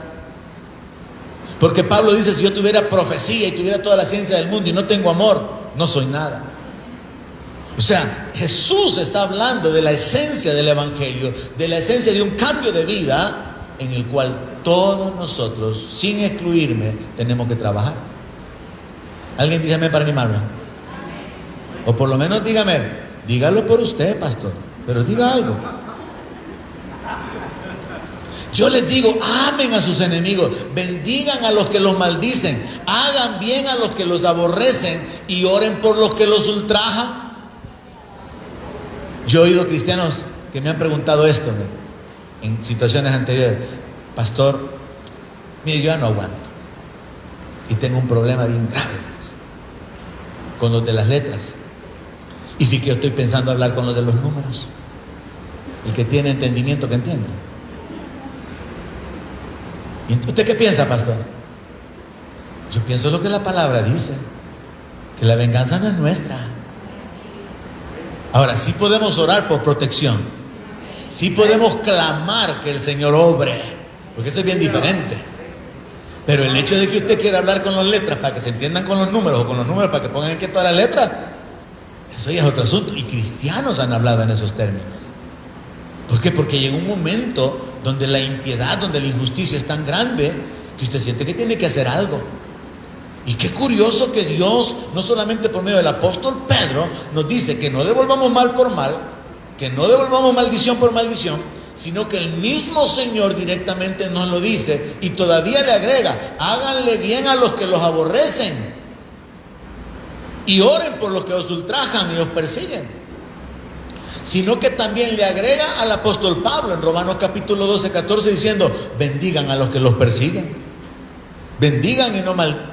porque Pablo dice: si yo tuviera profecía y tuviera toda la ciencia del mundo y no tengo amor, no soy nada. O sea, Jesús está hablando de la esencia del evangelio, de la esencia de un cambio de vida en el cual todos nosotros, sin excluirme, tenemos que trabajar. ¿Alguien dice amén para animarme? O por lo menos dígalo por usted, pastor, pero diga algo. Yo les digo: amen a sus enemigos, bendigan a los que los maldicen, hagan bien a los que los aborrecen y oren por los que los ultrajan. Yo he oído cristianos que me han preguntado esto en situaciones anteriores: pastor, mire, yo ya no aguanto y tengo un problema bien grave con los de las letras, y fíjate que yo estoy pensando hablar con los de los números. El que tiene entendimiento, que entienda. ¿Y usted qué piensa, pastor? Yo pienso lo que la palabra dice, que la venganza no es nuestra. Ahora, sí podemos orar por protección, sí podemos clamar que el Señor obre, porque eso es bien diferente. Pero el hecho de que usted quiera hablar con las letras para que se entiendan con los números, o con los números para que pongan aquí todas las letras, eso ya es otro asunto. Y cristianos han hablado en esos términos. ¿Por qué? Porque llega un momento donde la impiedad, donde la injusticia es tan grande que usted siente que tiene que hacer algo. Y qué curioso que Dios, no solamente por medio del apóstol Pedro, nos dice que no devolvamos mal por mal, que no devolvamos maldición por maldición, sino que el mismo Señor directamente nos lo dice, y todavía le agrega: háganle bien a los que los aborrecen y oren por los que os ultrajan y os persiguen. Sino que también le agrega al apóstol Pablo en Romanos capítulo 12, 14, diciendo: bendigan a los que los persiguen, bendigan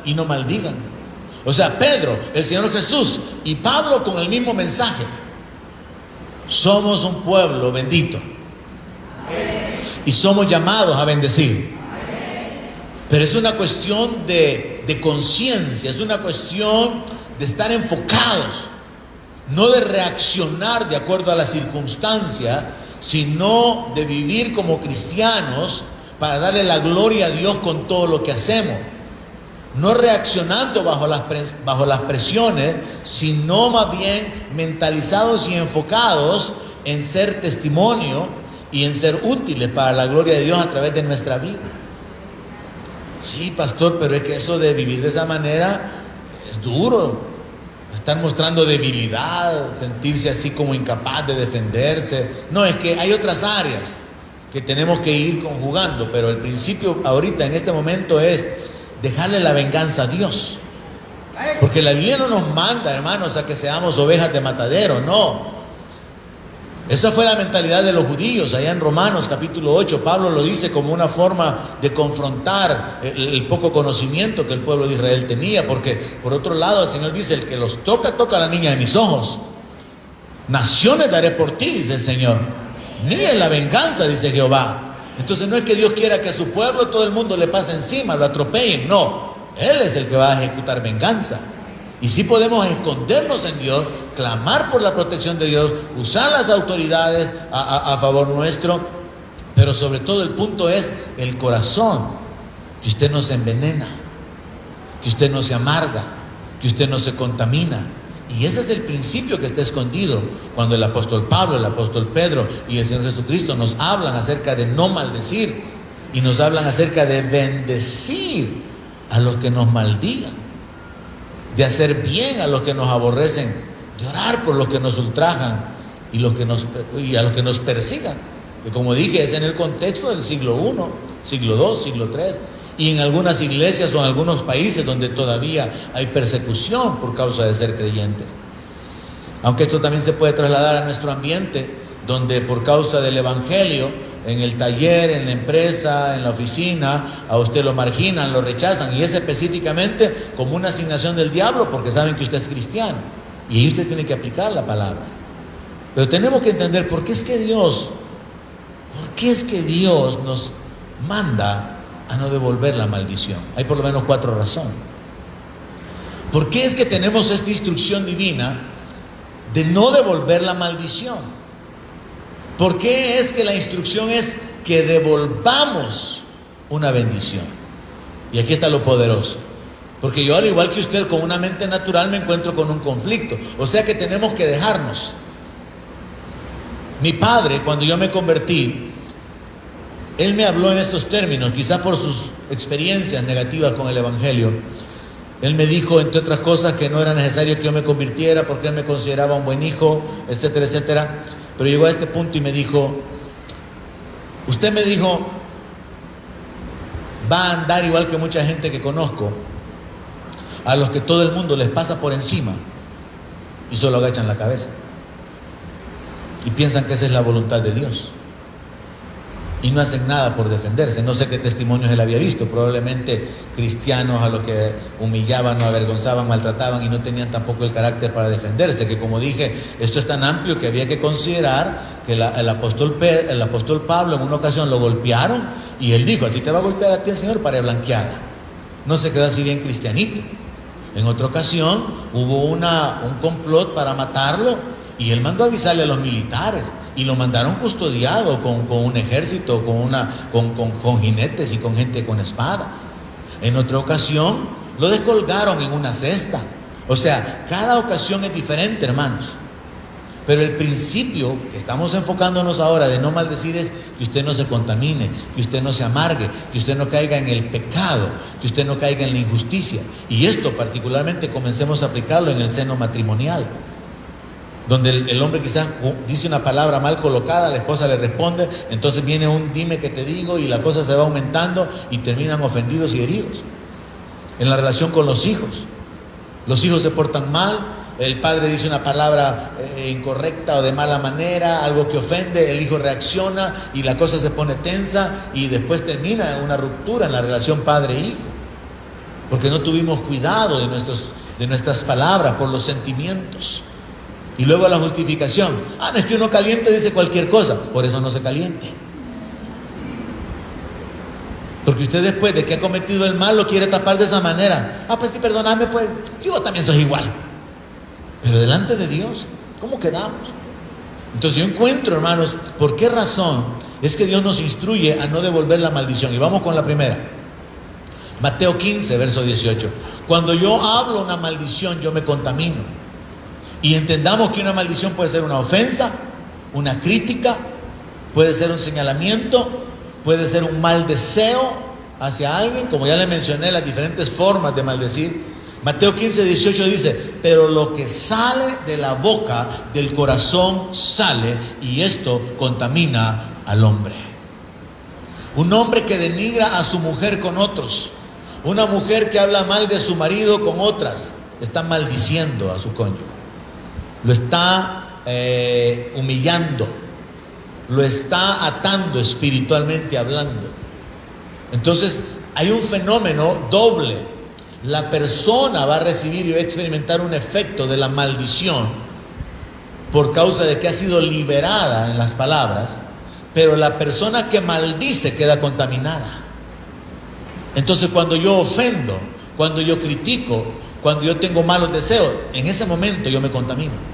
y no maldigan. O sea, Pedro, el Señor Jesús y Pablo con el mismo mensaje. Somos un pueblo bendito y somos llamados a bendecir. Pero es una cuestión de conciencia, es una cuestión de estar enfocados, no de reaccionar de acuerdo a la circunstancia, sino de vivir como cristianos para darle la gloria a Dios con todo lo que hacemos. No reaccionando bajo las presiones, sino más bien mentalizados y enfocados en ser testimonio y en ser útiles para la gloria de Dios a través de nuestra vida. Sí, pastor, pero es que eso de vivir de esa manera es duro. Están mostrando debilidad, sentirse así como incapaz de defenderse. No, es que hay otras áreas que tenemos que ir conjugando, pero el principio ahorita en este momento es dejarle la venganza a Dios. Porque la Biblia no nos manda, hermanos, a que seamos ovejas de matadero, no. Esa fue la mentalidad de los judíos allá en Romanos capítulo 8. Pablo lo dice como una forma de confrontar el poco conocimiento que el pueblo de Israel tenía, porque por otro lado el Señor dice: el que los toca, toca a la niña de mis ojos. Naciones daré por ti, dice el Señor. Mía es la venganza, dice Jehová. Entonces no es que Dios quiera que a su pueblo todo el mundo le pase encima, lo atropellen, no. Él es el que va a ejecutar venganza. Y sí podemos escondernos en Dios, clamar por la protección de Dios, usar las autoridades a favor nuestro, pero sobre todo el punto es el corazón, que usted no se envenena, que usted no se amarga, que usted no se contamina. Y ese es el principio que está escondido cuando el apóstol Pablo, el apóstol Pedro y el Señor Jesucristo nos hablan acerca de no maldecir y nos hablan acerca de bendecir a los que nos maldigan, de hacer bien a los que nos aborrecen, de orar por los que nos ultrajan y a los que nos persigan, que como dije es en el contexto del siglo I, siglo II, siglo III, y en algunas iglesias o en algunos países donde todavía hay persecución por causa de ser creyentes. Aunque esto también se puede trasladar a nuestro ambiente, donde por causa del evangelio, en el taller, en la empresa, en la oficina, a usted lo marginan, lo rechazan, y es específicamente como una asignación del diablo, porque saben que usted es cristiano, y ahí usted tiene que aplicar la palabra. Pero tenemos que entender por qué es que Dios nos manda a no devolver la maldición. Hay por lo menos 4 razones. ¿Por qué es que tenemos esta instrucción divina de no devolver la maldición? ¿Por qué es que la instrucción es que devolvamos una bendición? Y aquí está lo poderoso. Porque yo, al igual que usted, con una mente natural me encuentro con un conflicto. O sea que tenemos que dejarnos. Mi padre, cuando yo me convertí, él me habló en estos términos, quizás por sus experiencias negativas con el evangelio. Él me dijo, entre otras cosas, que no era necesario que yo me convirtiera porque él me consideraba un buen hijo, etcétera, etcétera. Pero llegó a este punto y me dijo: usted me dijo, va a andar igual que mucha gente que conozco, a los que todo el mundo les pasa por encima y solo agachan la cabeza. y piensan que esa es la voluntad de Dios. Y no hacen nada por defenderse. No sé qué testimonios él había visto. Probablemente cristianos a los que humillaban o avergonzaban, maltrataban y no tenían tampoco el carácter para defenderse. Que como dije, esto es tan amplio que había que considerar que el apóstol Pablo en una ocasión lo golpearon y él dijo: así te va a golpear a ti el Señor, para blanqueada. No se quedó así bien cristianito. En otra ocasión hubo un complot para matarlo y él mandó a avisarle a los militares. Y lo mandaron custodiado con un ejército, con jinetes y con gente con espada. En otra ocasión lo descolgaron en una cesta. O sea, cada ocasión es diferente, hermanos. Pero el principio que estamos enfocándonos ahora de no maldecir es que usted no se contamine, que usted no se amargue, que usted no caiga en el pecado, que usted no caiga en la injusticia. Y esto particularmente comencemos a aplicarlo en el seno matrimonial, donde el hombre quizás dice una palabra mal colocada, la esposa le responde, entonces viene un dime que te digo y la cosa se va aumentando y terminan ofendidos y heridos. En la relación con los hijos se portan mal, el padre dice una palabra incorrecta o de mala manera, algo que ofende, el hijo reacciona y la cosa se pone tensa y después termina en una ruptura en la relación padre-hijo, porque no tuvimos cuidado de nuestras palabras, por los sentimientos. Y luego la justificación: no es que uno caliente dice cualquier cosa. Por eso no se caliente, porque usted después de que ha cometido el mal lo quiere tapar de esa manera. Pues sí, perdóname, pues sí, vos también sos igual. Pero delante de Dios, ¿cómo quedamos? Entonces yo encuentro, hermanos, ¿por qué razón es que Dios nos instruye a no devolver la maldición? Y vamos con la primera. Mateo 15, verso 18. Cuando yo hablo una maldición, yo me contamino. Y entendamos que una maldición puede ser una ofensa, una crítica, puede ser un señalamiento, puede ser un mal deseo hacia alguien, como ya le mencioné, las diferentes formas de maldecir. Mateo 15, 18 dice: pero lo que sale de la boca, del corazón sale, y esto contamina al hombre. Un hombre que denigra a su mujer con otros, una mujer que habla mal de su marido con otras, está maldiciendo a su cónyuge. Lo está humillando, lo está atando espiritualmente hablando. Entonces hay un fenómeno doble. La persona va a recibir y va a experimentar un efecto de la maldición por causa de que ha sido liberada en las palabras, pero la persona que maldice queda contaminada. Entonces cuando yo ofendo, cuando yo critico, cuando yo tengo malos deseos, en ese momento yo me contamino.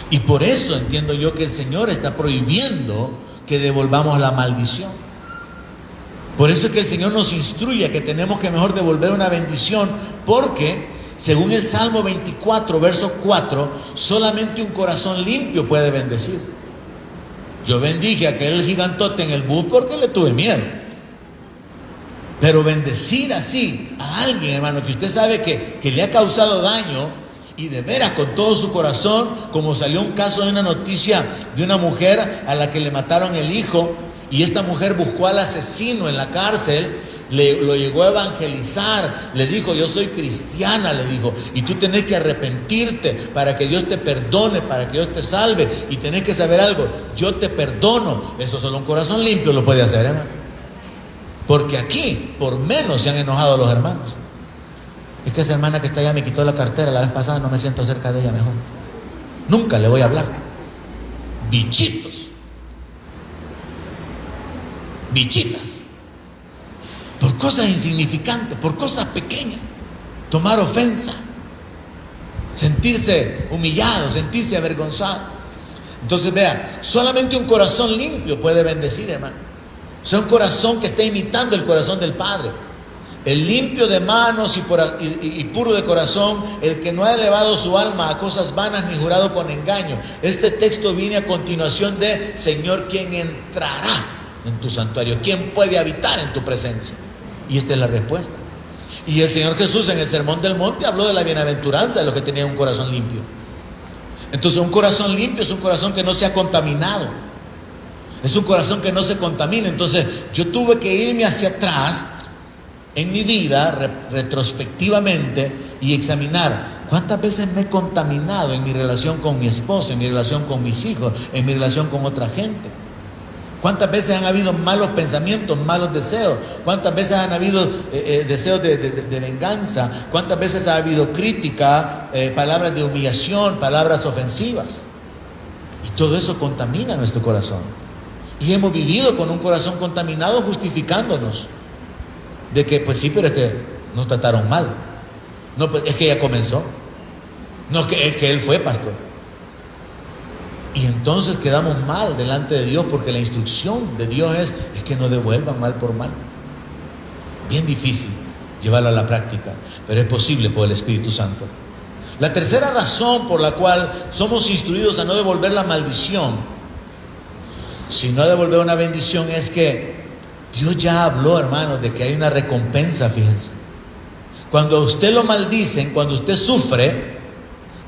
Y por eso entiendo yo que el Señor está prohibiendo que devolvamos la maldición. Por eso es que el Señor nos instruye que tenemos que mejor devolver una bendición, porque según el Salmo 24, verso 4, solamente un corazón limpio puede bendecir. Yo bendije a aquel gigantote en el bus porque le tuve miedo. Pero bendecir así a alguien, hermano, que usted sabe que le ha causado daño, y de veras con todo su corazón, como salió un caso de una noticia de una mujer a la que le mataron el hijo, y esta mujer buscó al asesino en la cárcel, lo llegó a evangelizar, le dijo: yo soy cristiana, le dijo, y tú tenés que arrepentirte para que Dios te perdone, para que Dios te salve, y tenés que saber algo: yo te perdono. Eso solo un corazón limpio lo puede hacer, hermano. Porque aquí, por menos, se han enojado los hermanos. Es que esa hermana que está allá me quitó la cartera la vez pasada, no me siento cerca de ella, mejor nunca le voy a hablar. Bichitos, bichitas, por cosas insignificantes, por cosas pequeñas, tomar ofensa, sentirse humillado, sentirse avergonzado. Entonces vea, solamente un corazón limpio puede bendecir, hermano. O sea, un corazón que está imitando el corazón del Padre. El limpio de manos y puro de corazón, el que no ha elevado su alma a cosas vanas ni jurado con engaño. Este texto viene a continuación de: Señor, ¿quién entrará en tu santuario? ¿Quién puede habitar en tu presencia? Y esta es la respuesta. Y el Señor Jesús en el Sermón del Monte habló de la bienaventuranza de los que tenían un corazón limpio. Entonces un corazón limpio es un corazón que no se ha contaminado. Es un corazón que no se contamina. Entonces yo tuve que irme hacia atrás en mi vida retrospectivamente y examinar ¿Cuántas veces me he contaminado en mi relación con mi esposo, en mi relación con mis hijos, en mi relación con otra gente? ¿Cuántas veces han habido malos pensamientos, malos deseos? ¿Cuántas veces han habido deseos de venganza? ¿Cuántas veces ha habido crítica, palabras de humillación, palabras ofensivas? Y todo eso contamina nuestro corazón. Y hemos vivido con un corazón contaminado justificándonos de que, pues sí, pero es que nos trataron mal. No, pues es que ya comenzó. No, es que él fue pastor. Y entonces quedamos mal delante de Dios, porque la instrucción de Dios es que no devuelvan mal por mal. Bien difícil llevarlo a la práctica, pero es posible por el Espíritu Santo. La tercera razón por la cual somos instruidos a no devolver la maldición, sino a devolver una bendición, es que Dios ya habló, hermanos, de que hay una recompensa. Fíjense, cuando usted lo maldicen, cuando usted sufre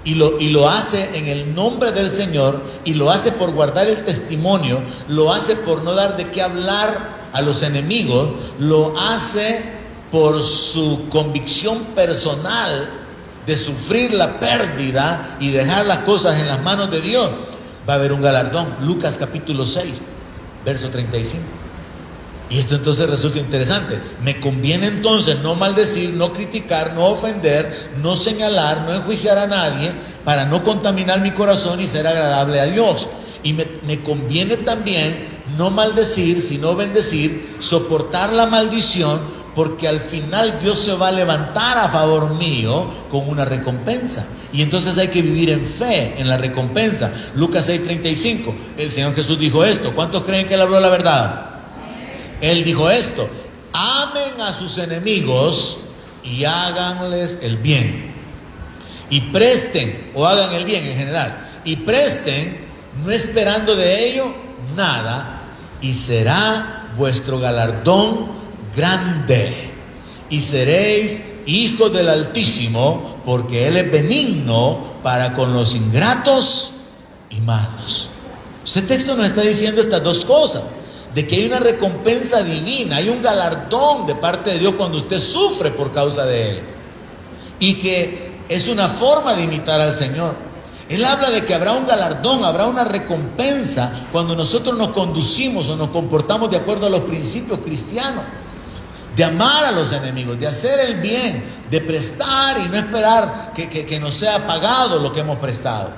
y lo hace en el nombre del Señor, y lo hace por guardar el testimonio, lo hace por no dar de qué hablar a los enemigos, lo hace por su convicción personal de sufrir la pérdida y dejar las cosas en las manos de Dios, va a haber un galardón. Lucas capítulo 6, verso 35. Y esto entonces resulta interesante. Me conviene entonces no maldecir, no criticar, no ofender, no señalar, no enjuiciar a nadie, para no contaminar mi corazón y ser agradable a Dios. Y me conviene también no maldecir, sino bendecir, soportar la maldición, porque al final Dios se va a levantar a favor mío con una recompensa. Y entonces hay que vivir en fe, en la recompensa. Lucas 6:35, el Señor Jesús dijo esto. ¿Cuántos creen que Él habló la verdad? Él dijo esto: amen a sus enemigos y háganles el bien. Y presten, o hagan el bien en general, y presten, no esperando de ello nada, y será vuestro galardón grande, y seréis hijos del Altísimo, porque Él es benigno para con los ingratos y malos. Este texto nos está diciendo estas dos cosas: de que hay una recompensa divina, hay un galardón de parte de Dios cuando usted sufre por causa de Él, y que es una forma de imitar al Señor. Él habla de que habrá un galardón, habrá una recompensa cuando nosotros nos conducimos o nos comportamos de acuerdo a los principios cristianos, de amar a los enemigos, de hacer el bien, de prestar y no esperar que nos sea pagado lo que hemos prestado.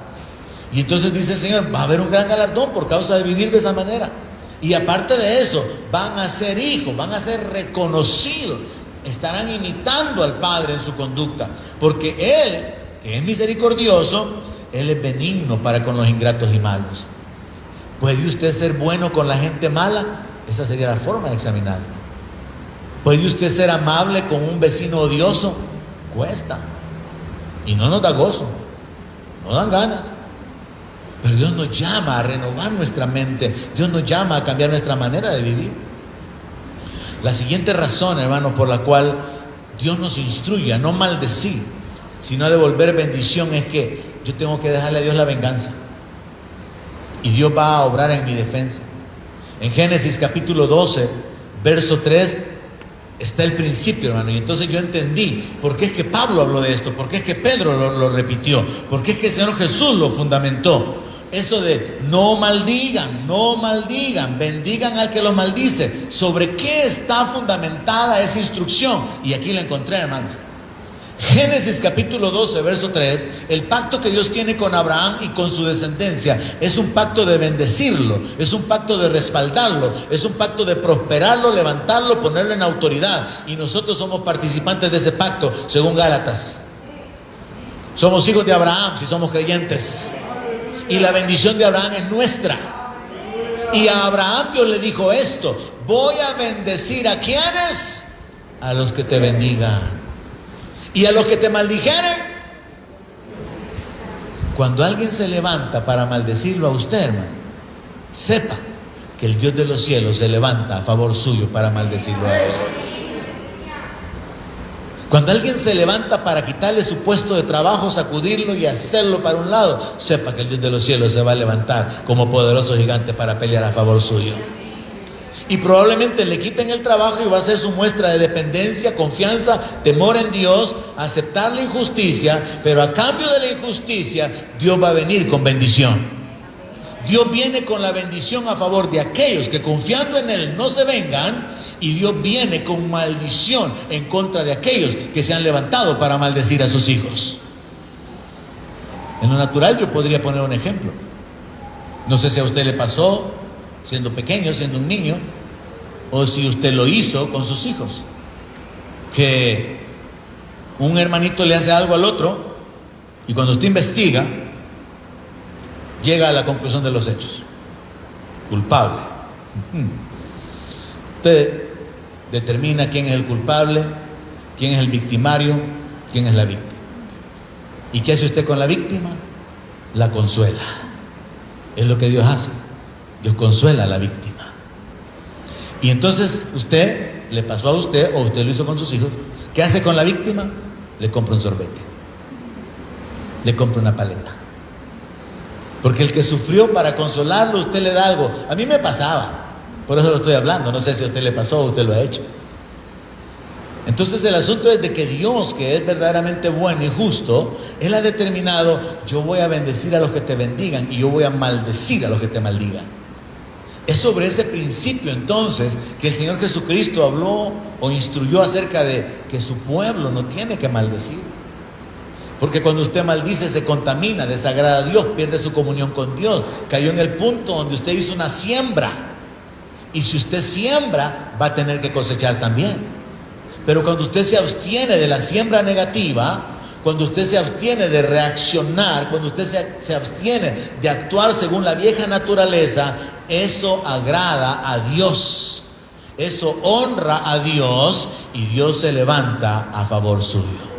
Y entonces dice el Señor: va a haber un gran galardón por causa de vivir de esa manera. Y aparte de eso, van a ser hijos, van a ser reconocidos, estarán imitando al Padre en su conducta, porque Él, que es misericordioso, Él es benigno para con los ingratos y malos. ¿Puede usted ser bueno con la gente mala? Esa sería la forma de examinarlo. ¿Puede usted ser amable con un vecino odioso? Cuesta, y no nos da gozo, no dan ganas. Pero Dios nos llama a renovar nuestra mente. Dios nos llama a cambiar nuestra manera de vivir. La siguiente razón, hermano, por la cual Dios nos instruye a no maldecir, sino a devolver bendición, es que yo tengo que dejarle a Dios la venganza. Y Dios va a obrar en mi defensa. En Génesis capítulo 12, verso 3, está el principio, hermano. Y entonces yo entendí por qué es que Pablo habló de esto, por qué es que Pedro lo repitió, por qué es que el Señor Jesús lo fundamentó. Eso de no maldigan, bendigan al que los maldice. ¿Sobre qué está fundamentada esa instrucción? Y aquí la encontré, hermanos. Génesis capítulo 12, verso 3, el pacto que Dios tiene con Abraham y con su descendencia es un pacto de bendecirlo, es un pacto de respaldarlo, es un pacto de prosperarlo, levantarlo, ponerlo en autoridad. Y nosotros somos participantes de ese pacto, según Gálatas. Somos hijos de Abraham si somos creyentes. Y la bendición de Abraham es nuestra. Y a Abraham Dios le dijo esto: voy a bendecir ¿a quiénes? A los que te bendigan. Y a los que te maldijeren. Cuando alguien se levanta para maldecirlo a usted, hermano, sepa que el Dios de los cielos se levanta a favor suyo para maldecirlo a él. Cuando alguien se levanta para quitarle su puesto de trabajo, sacudirlo y hacerlo para un lado, sepa que el Dios de los cielos se va a levantar como poderoso gigante para pelear a favor suyo. Y probablemente le quiten el trabajo y va a ser su muestra de dependencia, confianza, temor en Dios, aceptar la injusticia, pero a cambio de la injusticia, Dios va a venir con bendición. Dios viene con la bendición a favor de aquellos que confiando en Él no se vengan, y Dios viene con maldición en contra de aquellos que se han levantado para maldecir a sus hijos. En lo natural yo podría poner un ejemplo. No sé si a usted le pasó siendo pequeño, siendo un niño, o si usted lo hizo con sus hijos, que un hermanito le hace algo al otro y cuando usted investiga llega a la conclusión de los hechos: culpable. Usted determina quién es el culpable, quién es el victimario, quién es la víctima. ¿Y qué hace usted con la víctima? La consuela. Es lo que Dios hace. Dios consuela a la víctima. Y entonces usted, le pasó a usted, o usted lo hizo con sus hijos, ¿qué hace con la víctima? Le compra un sorbete, le compra una paleta. Porque el que sufrió, para consolarlo, usted le da algo. A mí me pasaba, por eso lo estoy hablando. No sé si a usted le pasó o usted lo ha hecho. Entonces el asunto es de que Dios, que es verdaderamente bueno y justo, Él ha determinado: yo voy a bendecir a los que te bendigan y yo voy a maldecir a los que te maldigan. Es sobre ese principio entonces que el Señor Jesucristo habló o instruyó acerca de que su pueblo no tiene que maldecir. Porque cuando usted maldice se contamina, desagrada a Dios, pierde su comunión con Dios. Cayó en el punto donde usted hizo una siembra. Y si usted siembra, va a tener que cosechar también. Pero cuando usted se abstiene de la siembra negativa, cuando usted se abstiene de reaccionar, cuando usted se abstiene de actuar según la vieja naturaleza, eso agrada a Dios, eso honra a Dios, y Dios se levanta a favor suyo.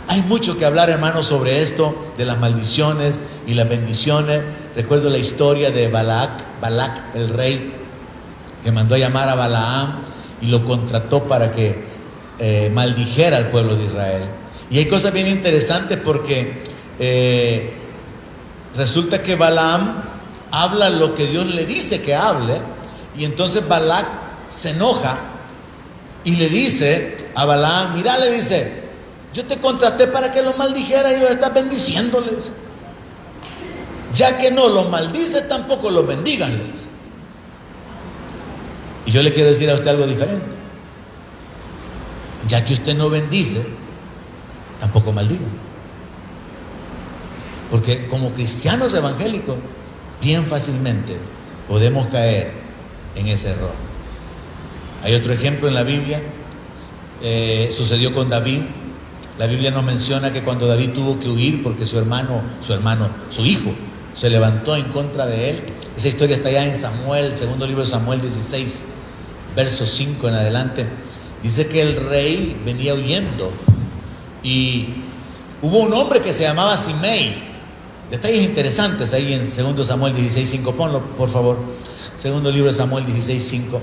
Hay mucho que hablar, hermanos, sobre esto de las maldiciones y las bendiciones. Recuerdo la historia de Balac, el rey, que mandó a llamar a Balaam y lo contrató para que maldijera al pueblo de Israel. Y hay cosas bien interesantes porque resulta que Balaam habla lo que Dios le dice que hable, y entonces Balac se enoja y le dice a Balaam: mira, le dice, yo te contraté para que los maldijeras y los estás bendiciéndoles. Ya que no los maldices, tampoco los bendigas. Y yo le quiero decir a usted algo diferente. Ya que usted no bendice, tampoco maldiga. Porque como cristianos evangélicos, bien fácilmente podemos caer en ese error. Hay otro ejemplo en la Biblia, sucedió con David. La Biblia nos menciona que cuando David tuvo que huir porque su hijo, se levantó en contra de él. Esa historia está allá en Samuel, segundo libro de Samuel 16, verso 5 en adelante. Dice que el rey venía huyendo y hubo un hombre que se llamaba Simei. Detalles interesantes ahí en segundo Samuel 16:5. Ponlo, por favor. Segundo libro de Samuel 16:5.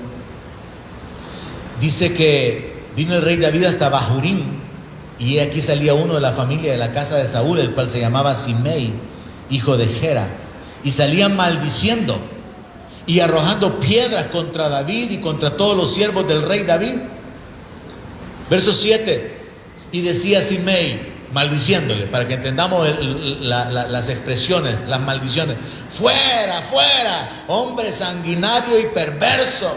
Dice que vino el rey David hasta Bahurín, y aquí salía uno de la familia de la casa de Saúl, el cual se llamaba Simei, hijo de Gera, y salían maldiciendo y arrojando piedras contra David y contra todos los siervos del rey David. Verso 7. Y decía Simei, maldiciéndole, para que entendamos las expresiones, las maldiciones: fuera, fuera, hombre sanguinario y perverso.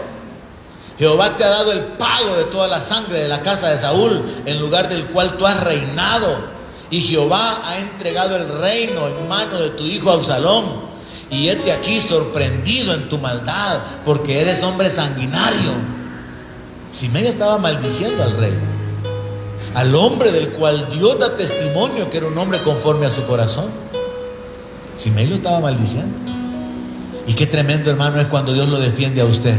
Jehová te ha dado el pago de toda la sangre de la casa de Saúl, en lugar del cual tú has reinado. Y Jehová ha entregado el reino en mano de tu hijo Absalón. Y hete aquí sorprendido en tu maldad, porque eres hombre sanguinario. Simei estaba maldiciendo al rey, al hombre del cual Dios da testimonio que era un hombre conforme a su corazón. Simei lo estaba maldiciendo. Y qué tremendo, hermano, es cuando Dios lo defiende a usted.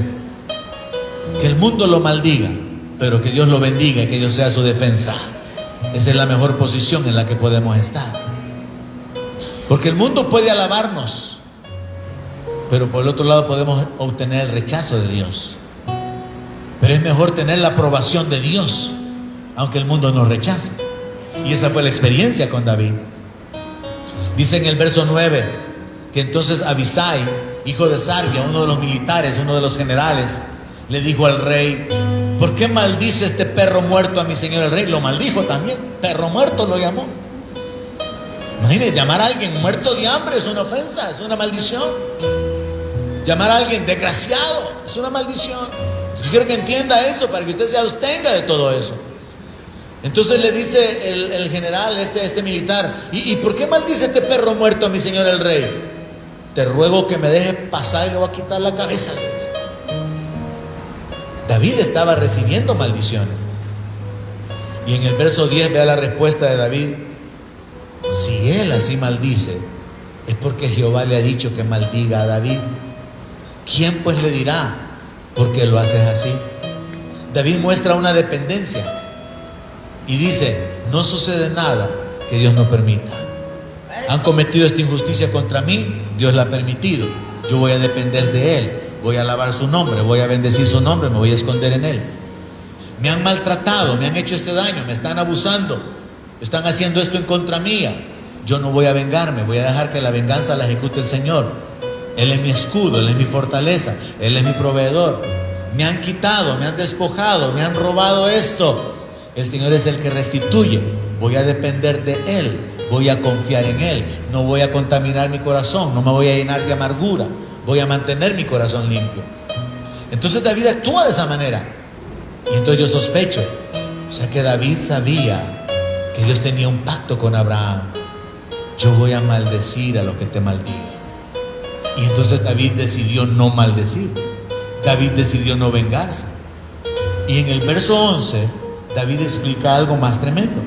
Que el mundo lo maldiga, pero que Dios lo bendiga y que Dios sea su defensa. Esa es la mejor posición en la que podemos estar. Porque el mundo puede alabarnos, pero por el otro lado podemos obtener el rechazo de Dios. Pero es mejor tener la aprobación de Dios, aunque el mundo nos rechace. Y esa fue la experiencia con David. Dice en el verso 9 que entonces Abisai hijo de Sarvia, uno de los militares, uno de los generales, le dijo al rey: ¿por qué maldice este perro muerto a mi señor el rey? Lo maldijo también, perro muerto lo llamó. Imagínense, llamar a alguien muerto de hambre es una ofensa, es una maldición. Llamar a alguien desgraciado es una maldición. Yo quiero que entienda eso para que usted se abstenga de todo eso. Entonces le dice el general, este militar: ¿Y por qué maldice este perro muerto a mi señor el rey? Te ruego que me dejes pasar y le voy a quitar la cabeza. David estaba recibiendo maldiciones. Y en el verso 10 vea la respuesta de David: si él así maldice, es porque Jehová le ha dicho que maldiga a David. ¿Quién pues le dirá por qué lo haces así? David muestra una dependencia y dice: no sucede nada que Dios no permita. Han cometido esta injusticia contra mí, Dios la ha permitido. Yo voy a depender de Él, voy a alabar su nombre, voy a bendecir su nombre, me voy a esconder en Él. Me han maltratado, me han hecho este daño, me están abusando, están haciendo esto en contra mía. Yo no voy a vengarme, voy a dejar que la venganza la ejecute el Señor. Él es mi escudo, Él es mi fortaleza, Él es mi proveedor. Me han quitado, me han despojado, me han robado esto. El Señor es el que restituye. Voy a depender de Él, voy a confiar en Él. No voy a contaminar mi corazón, no me voy a llenar de amargura. Voy a mantener mi corazón limpio. Entonces David actúa de esa manera. Y entonces yo sospecho, o sea que David sabía que Dios tenía un pacto con Abraham. Yo voy a maldecir a los que te maldigan. Y entonces David decidió no maldecir. David decidió no vengarse. Y en el verso 11, David explica algo más tremendo.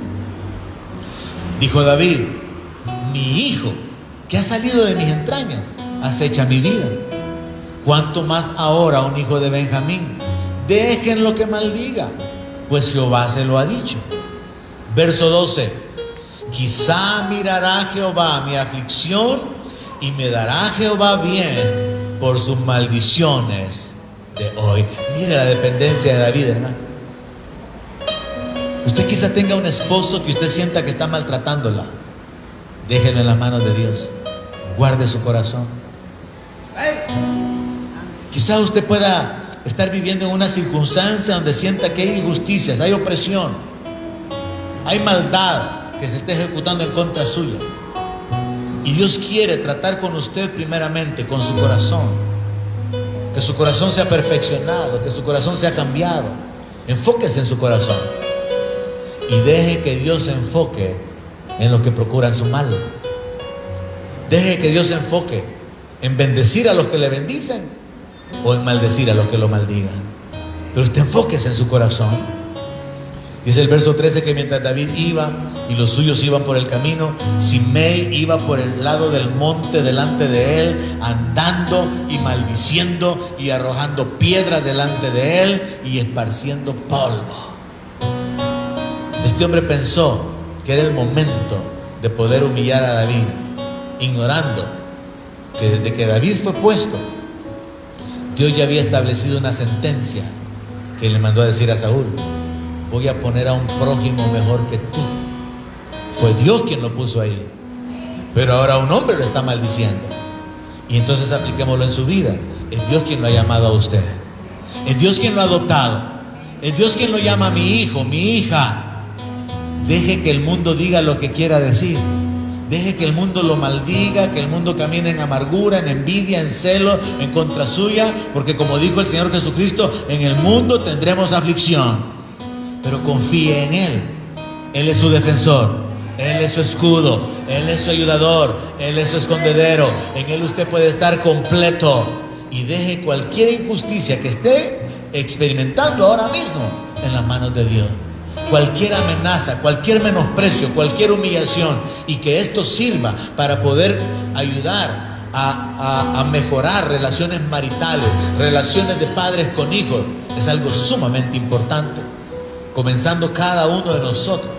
Dijo David: mi hijo, que ha salido de mis entrañas, acecha mi vida. ¿Cuánto más ahora un hijo de Benjamín? Déjenlo que maldiga, pues Jehová se lo ha dicho. Verso 12: quizá mirará Jehová mi aflicción y me dará Jehová bien por sus maldiciones de hoy. Mire la dependencia de David, hermano. Usted quizá tenga un esposo que usted sienta que está maltratándola. Déjelo en las manos de Dios. Guarde su corazón. Quizá usted pueda estar viviendo en una circunstancia donde sienta que hay injusticias, hay opresión, hay maldad que se está ejecutando en contra suya. Y Dios quiere tratar con usted primeramente, con su corazón. Que su corazón sea perfeccionado, que su corazón sea cambiado. Enfóquese en su corazón. Y deje que Dios se enfoque en los que procuran su mal. Deje que Dios se enfoque en bendecir a los que le bendicen o en maldecir a los que lo maldigan. Pero usted enfóquese en su corazón. Dice el verso 13 que mientras David iba y los suyos iban por el camino, Simei iba por el lado del monte delante de él, andando y maldiciendo y arrojando piedras delante de él y esparciendo polvo. Este hombre pensó que era el momento de poder humillar a David, ignorando que desde que David fue puesto, Dios ya había establecido una sentencia que le mandó a decir a Saúl: voy a poner a un prójimo mejor que tú. Fue Dios quien lo puso ahí, pero ahora un hombre lo está maldiciendo. Y entonces apliquémoslo en su vida. Es Dios quien lo ha llamado a usted, es Dios quien lo ha adoptado, es Dios quien lo llama mi hijo, mi hija. Deje que el mundo diga lo que quiera decir. Deje que el mundo lo maldiga, que el mundo camine en amargura, en envidia, en celo, en contra suya, porque como dijo el Señor Jesucristo, en el mundo tendremos aflicción, pero confíe en Él. Él es su defensor, Él es su escudo, Él es su ayudador, Él es su escondedero. En Él usted puede estar completo. Y deje cualquier injusticia que esté experimentando ahora mismo en las manos de Dios. Cualquier amenaza, cualquier menosprecio, cualquier humillación, y que esto sirva para poder ayudar a mejorar relaciones maritales, relaciones de padres con hijos, es algo sumamente importante. Comenzando cada uno de nosotros,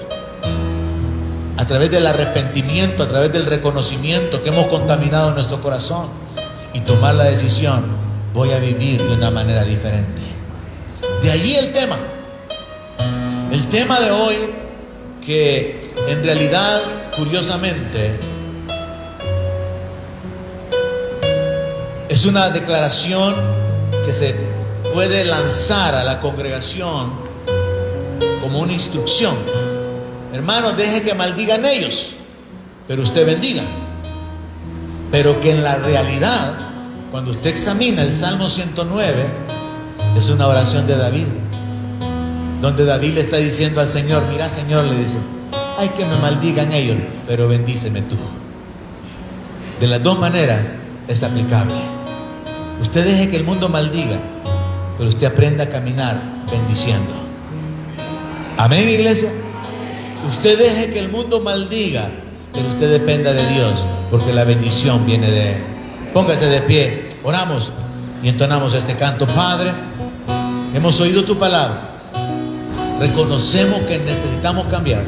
a través del arrepentimiento, a través del reconocimiento que hemos contaminado nuestro corazón, y tomar la decisión: voy a vivir de una manera diferente. De allí el tema. El tema de hoy, que en realidad, curiosamente, Es una declaración que se puede lanzar a la congregación como una instrucción. Hermano, deje que maldigan ellos, pero usted bendiga. Pero que en la realidad, cuando usted examina el Salmo 109, es una oración de David, donde David le está diciendo al Señor: mira, Señor, le dice, ay, que me maldigan ellos, pero bendíceme tú. De las dos maneras es aplicable. Usted deje que el mundo maldiga, pero usted aprenda a caminar bendiciendo. Amén, iglesia. Usted deje que el mundo maldiga, pero usted dependa de Dios, porque la bendición viene de Él. Póngase de pie, oramos y entonamos este canto. Padre, hemos oído tu palabra. Reconocemos que necesitamos cambiar.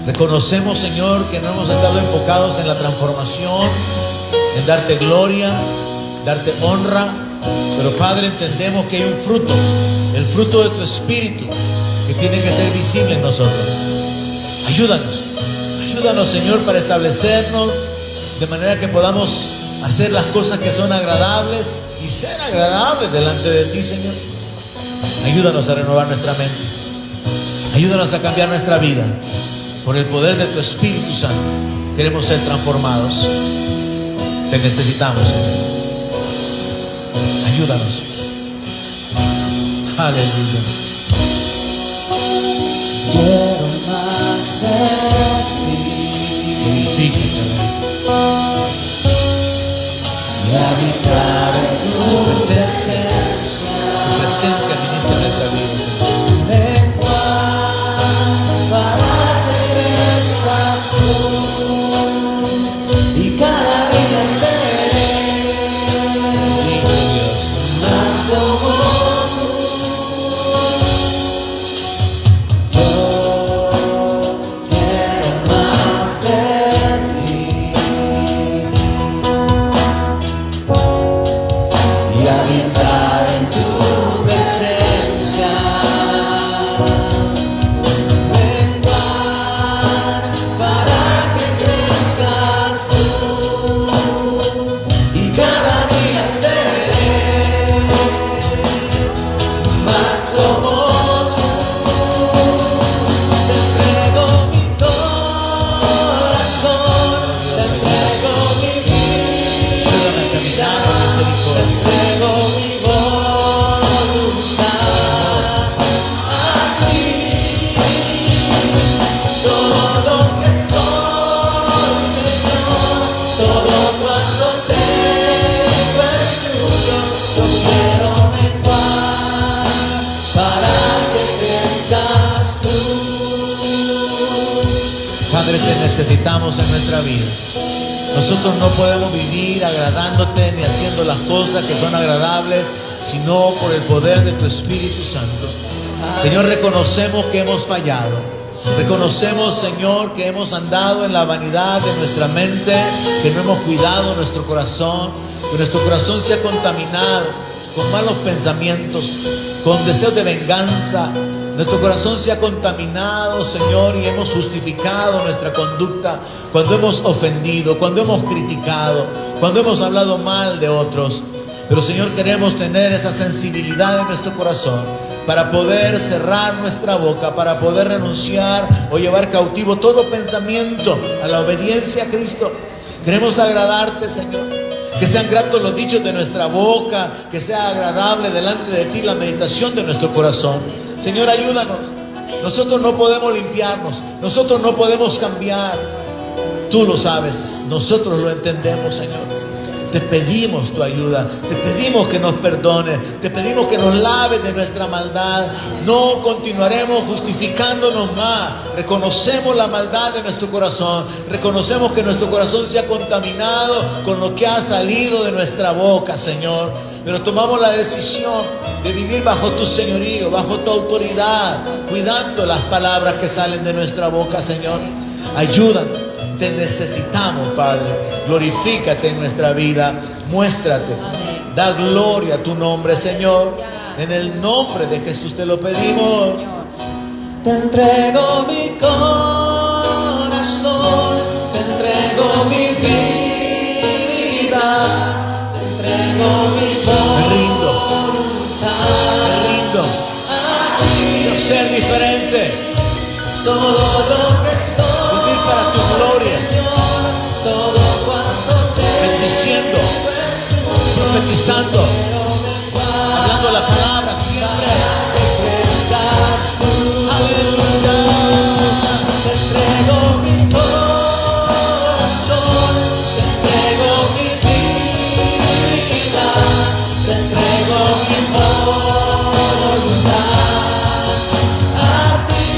Reconocemos, Señor, que no hemos estado enfocados en la transformación, en darte gloria, darte honra. Pero, Padre, entendemos que hay un fruto, el fruto de tu Espíritu, que tiene que ser visible en nosotros. Ayúdanos, Señor, para establecernos de manera que podamos hacer las cosas que son agradables y ser agradables delante de ti, Señor. Ayúdanos a renovar nuestra mente. Ayúdanos a cambiar nuestra vida. Por el poder de tu Espíritu Santo queremos ser transformados. Te necesitamos, Señor. Ayúdanos. Aleluya. Quiero más de ti. Glorifícate, y habitar en tu presencia. tu presencia ministra en nuestra vida, Señor. Lengua para que crezcas tú, y cada día seré más como te necesitamos en nuestra vida. Nosotros no podemos vivir agradándote ni haciendo las cosas que son agradables, sino por el poder de tu Espíritu Santo. Señor, reconocemos que hemos fallado. Reconocemos, Señor, que hemos andado en la vanidad de nuestra mente, que no hemos cuidado nuestro corazón, que nuestro corazón se ha contaminado con malos pensamientos, con deseos de venganza. Nuestro corazón se ha contaminado, Señor, y hemos justificado nuestra conducta cuando hemos ofendido, cuando hemos criticado, cuando hemos hablado mal de otros. Pero, Señor, queremos tener esa sensibilidad en nuestro corazón para poder cerrar nuestra boca, para poder renunciar o llevar cautivo todo pensamiento a la obediencia a Cristo. Queremos agradarte, Señor. Que sean gratos los dichos de nuestra boca, que sea agradable delante de ti la meditación de nuestro corazón. Señor, ayúdanos. Nosotros no podemos limpiarnos, nosotros no podemos cambiar. Tú lo sabes, nosotros lo entendemos, Señor. Te pedimos tu ayuda, te pedimos que nos perdones, te pedimos que nos laves de nuestra maldad. No continuaremos justificándonos más. Reconocemos la maldad de nuestro corazón, reconocemos que nuestro corazón se ha contaminado con lo que ha salido de nuestra boca, Señor. Pero tomamos la decisión de vivir bajo tu señorío, bajo tu autoridad, cuidando las palabras que salen de nuestra boca, Señor. Ayúdanos. Te necesitamos, Padre. Glorifícate en nuestra vida. Muéstrate. Da gloria a tu nombre, Señor. En el nombre de Jesús te lo pedimos. Te entrego mi corazón, te entrego mi vida, te entrego mi Me rindo. Me rindo. Quiero ser diferente. todo lo que soy, Vivir para tu gloria. Señor, todo cuanto te Bendiciendo. es tuyo. Profetizando. Quiero menguar Hablando la palabra siempre. que crezcas tú. Aleluya. Te entrego mi corazón, te entrego mi vida, te entrego mi voluntad a ti.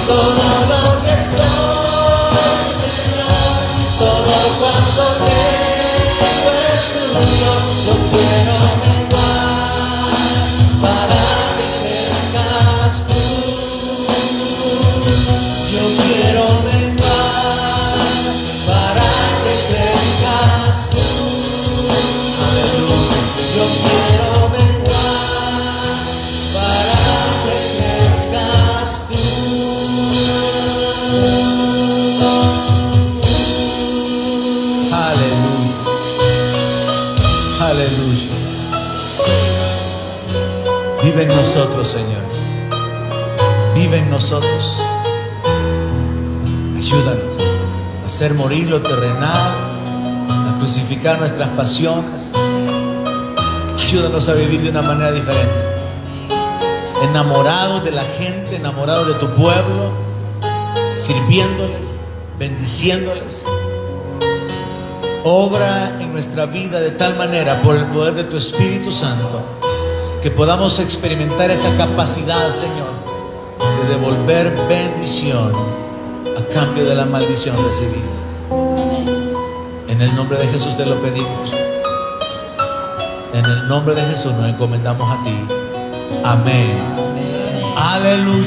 Todo lo que soy, Señor, todo cuanto tengo es tuyo. Lo quiero menguar para que crezcas tú. Yo quiero menguar para que crezcas tú. Aleluya. Yo quiero menguar para que crezcas tú. Aleluya. Aleluya. Vive en nosotros, Señor. Vive en nosotros. Ayúdanos a hacer morir lo terrenal, a crucificar nuestras pasiones. Ayúdanos a vivir de una manera diferente. Enamorados de la gente, enamorados de tu pueblo, sirviéndoles, bendiciéndoles. Obra en nuestra vida de tal manera por el poder de tu Espíritu Santo que podamos experimentar esa capacidad, Señor, de devolver bendición a cambio de la maldición recibida. En el nombre de Jesús te lo pedimos. En el nombre de Jesús nos encomendamos a ti. Amén. Aleluya.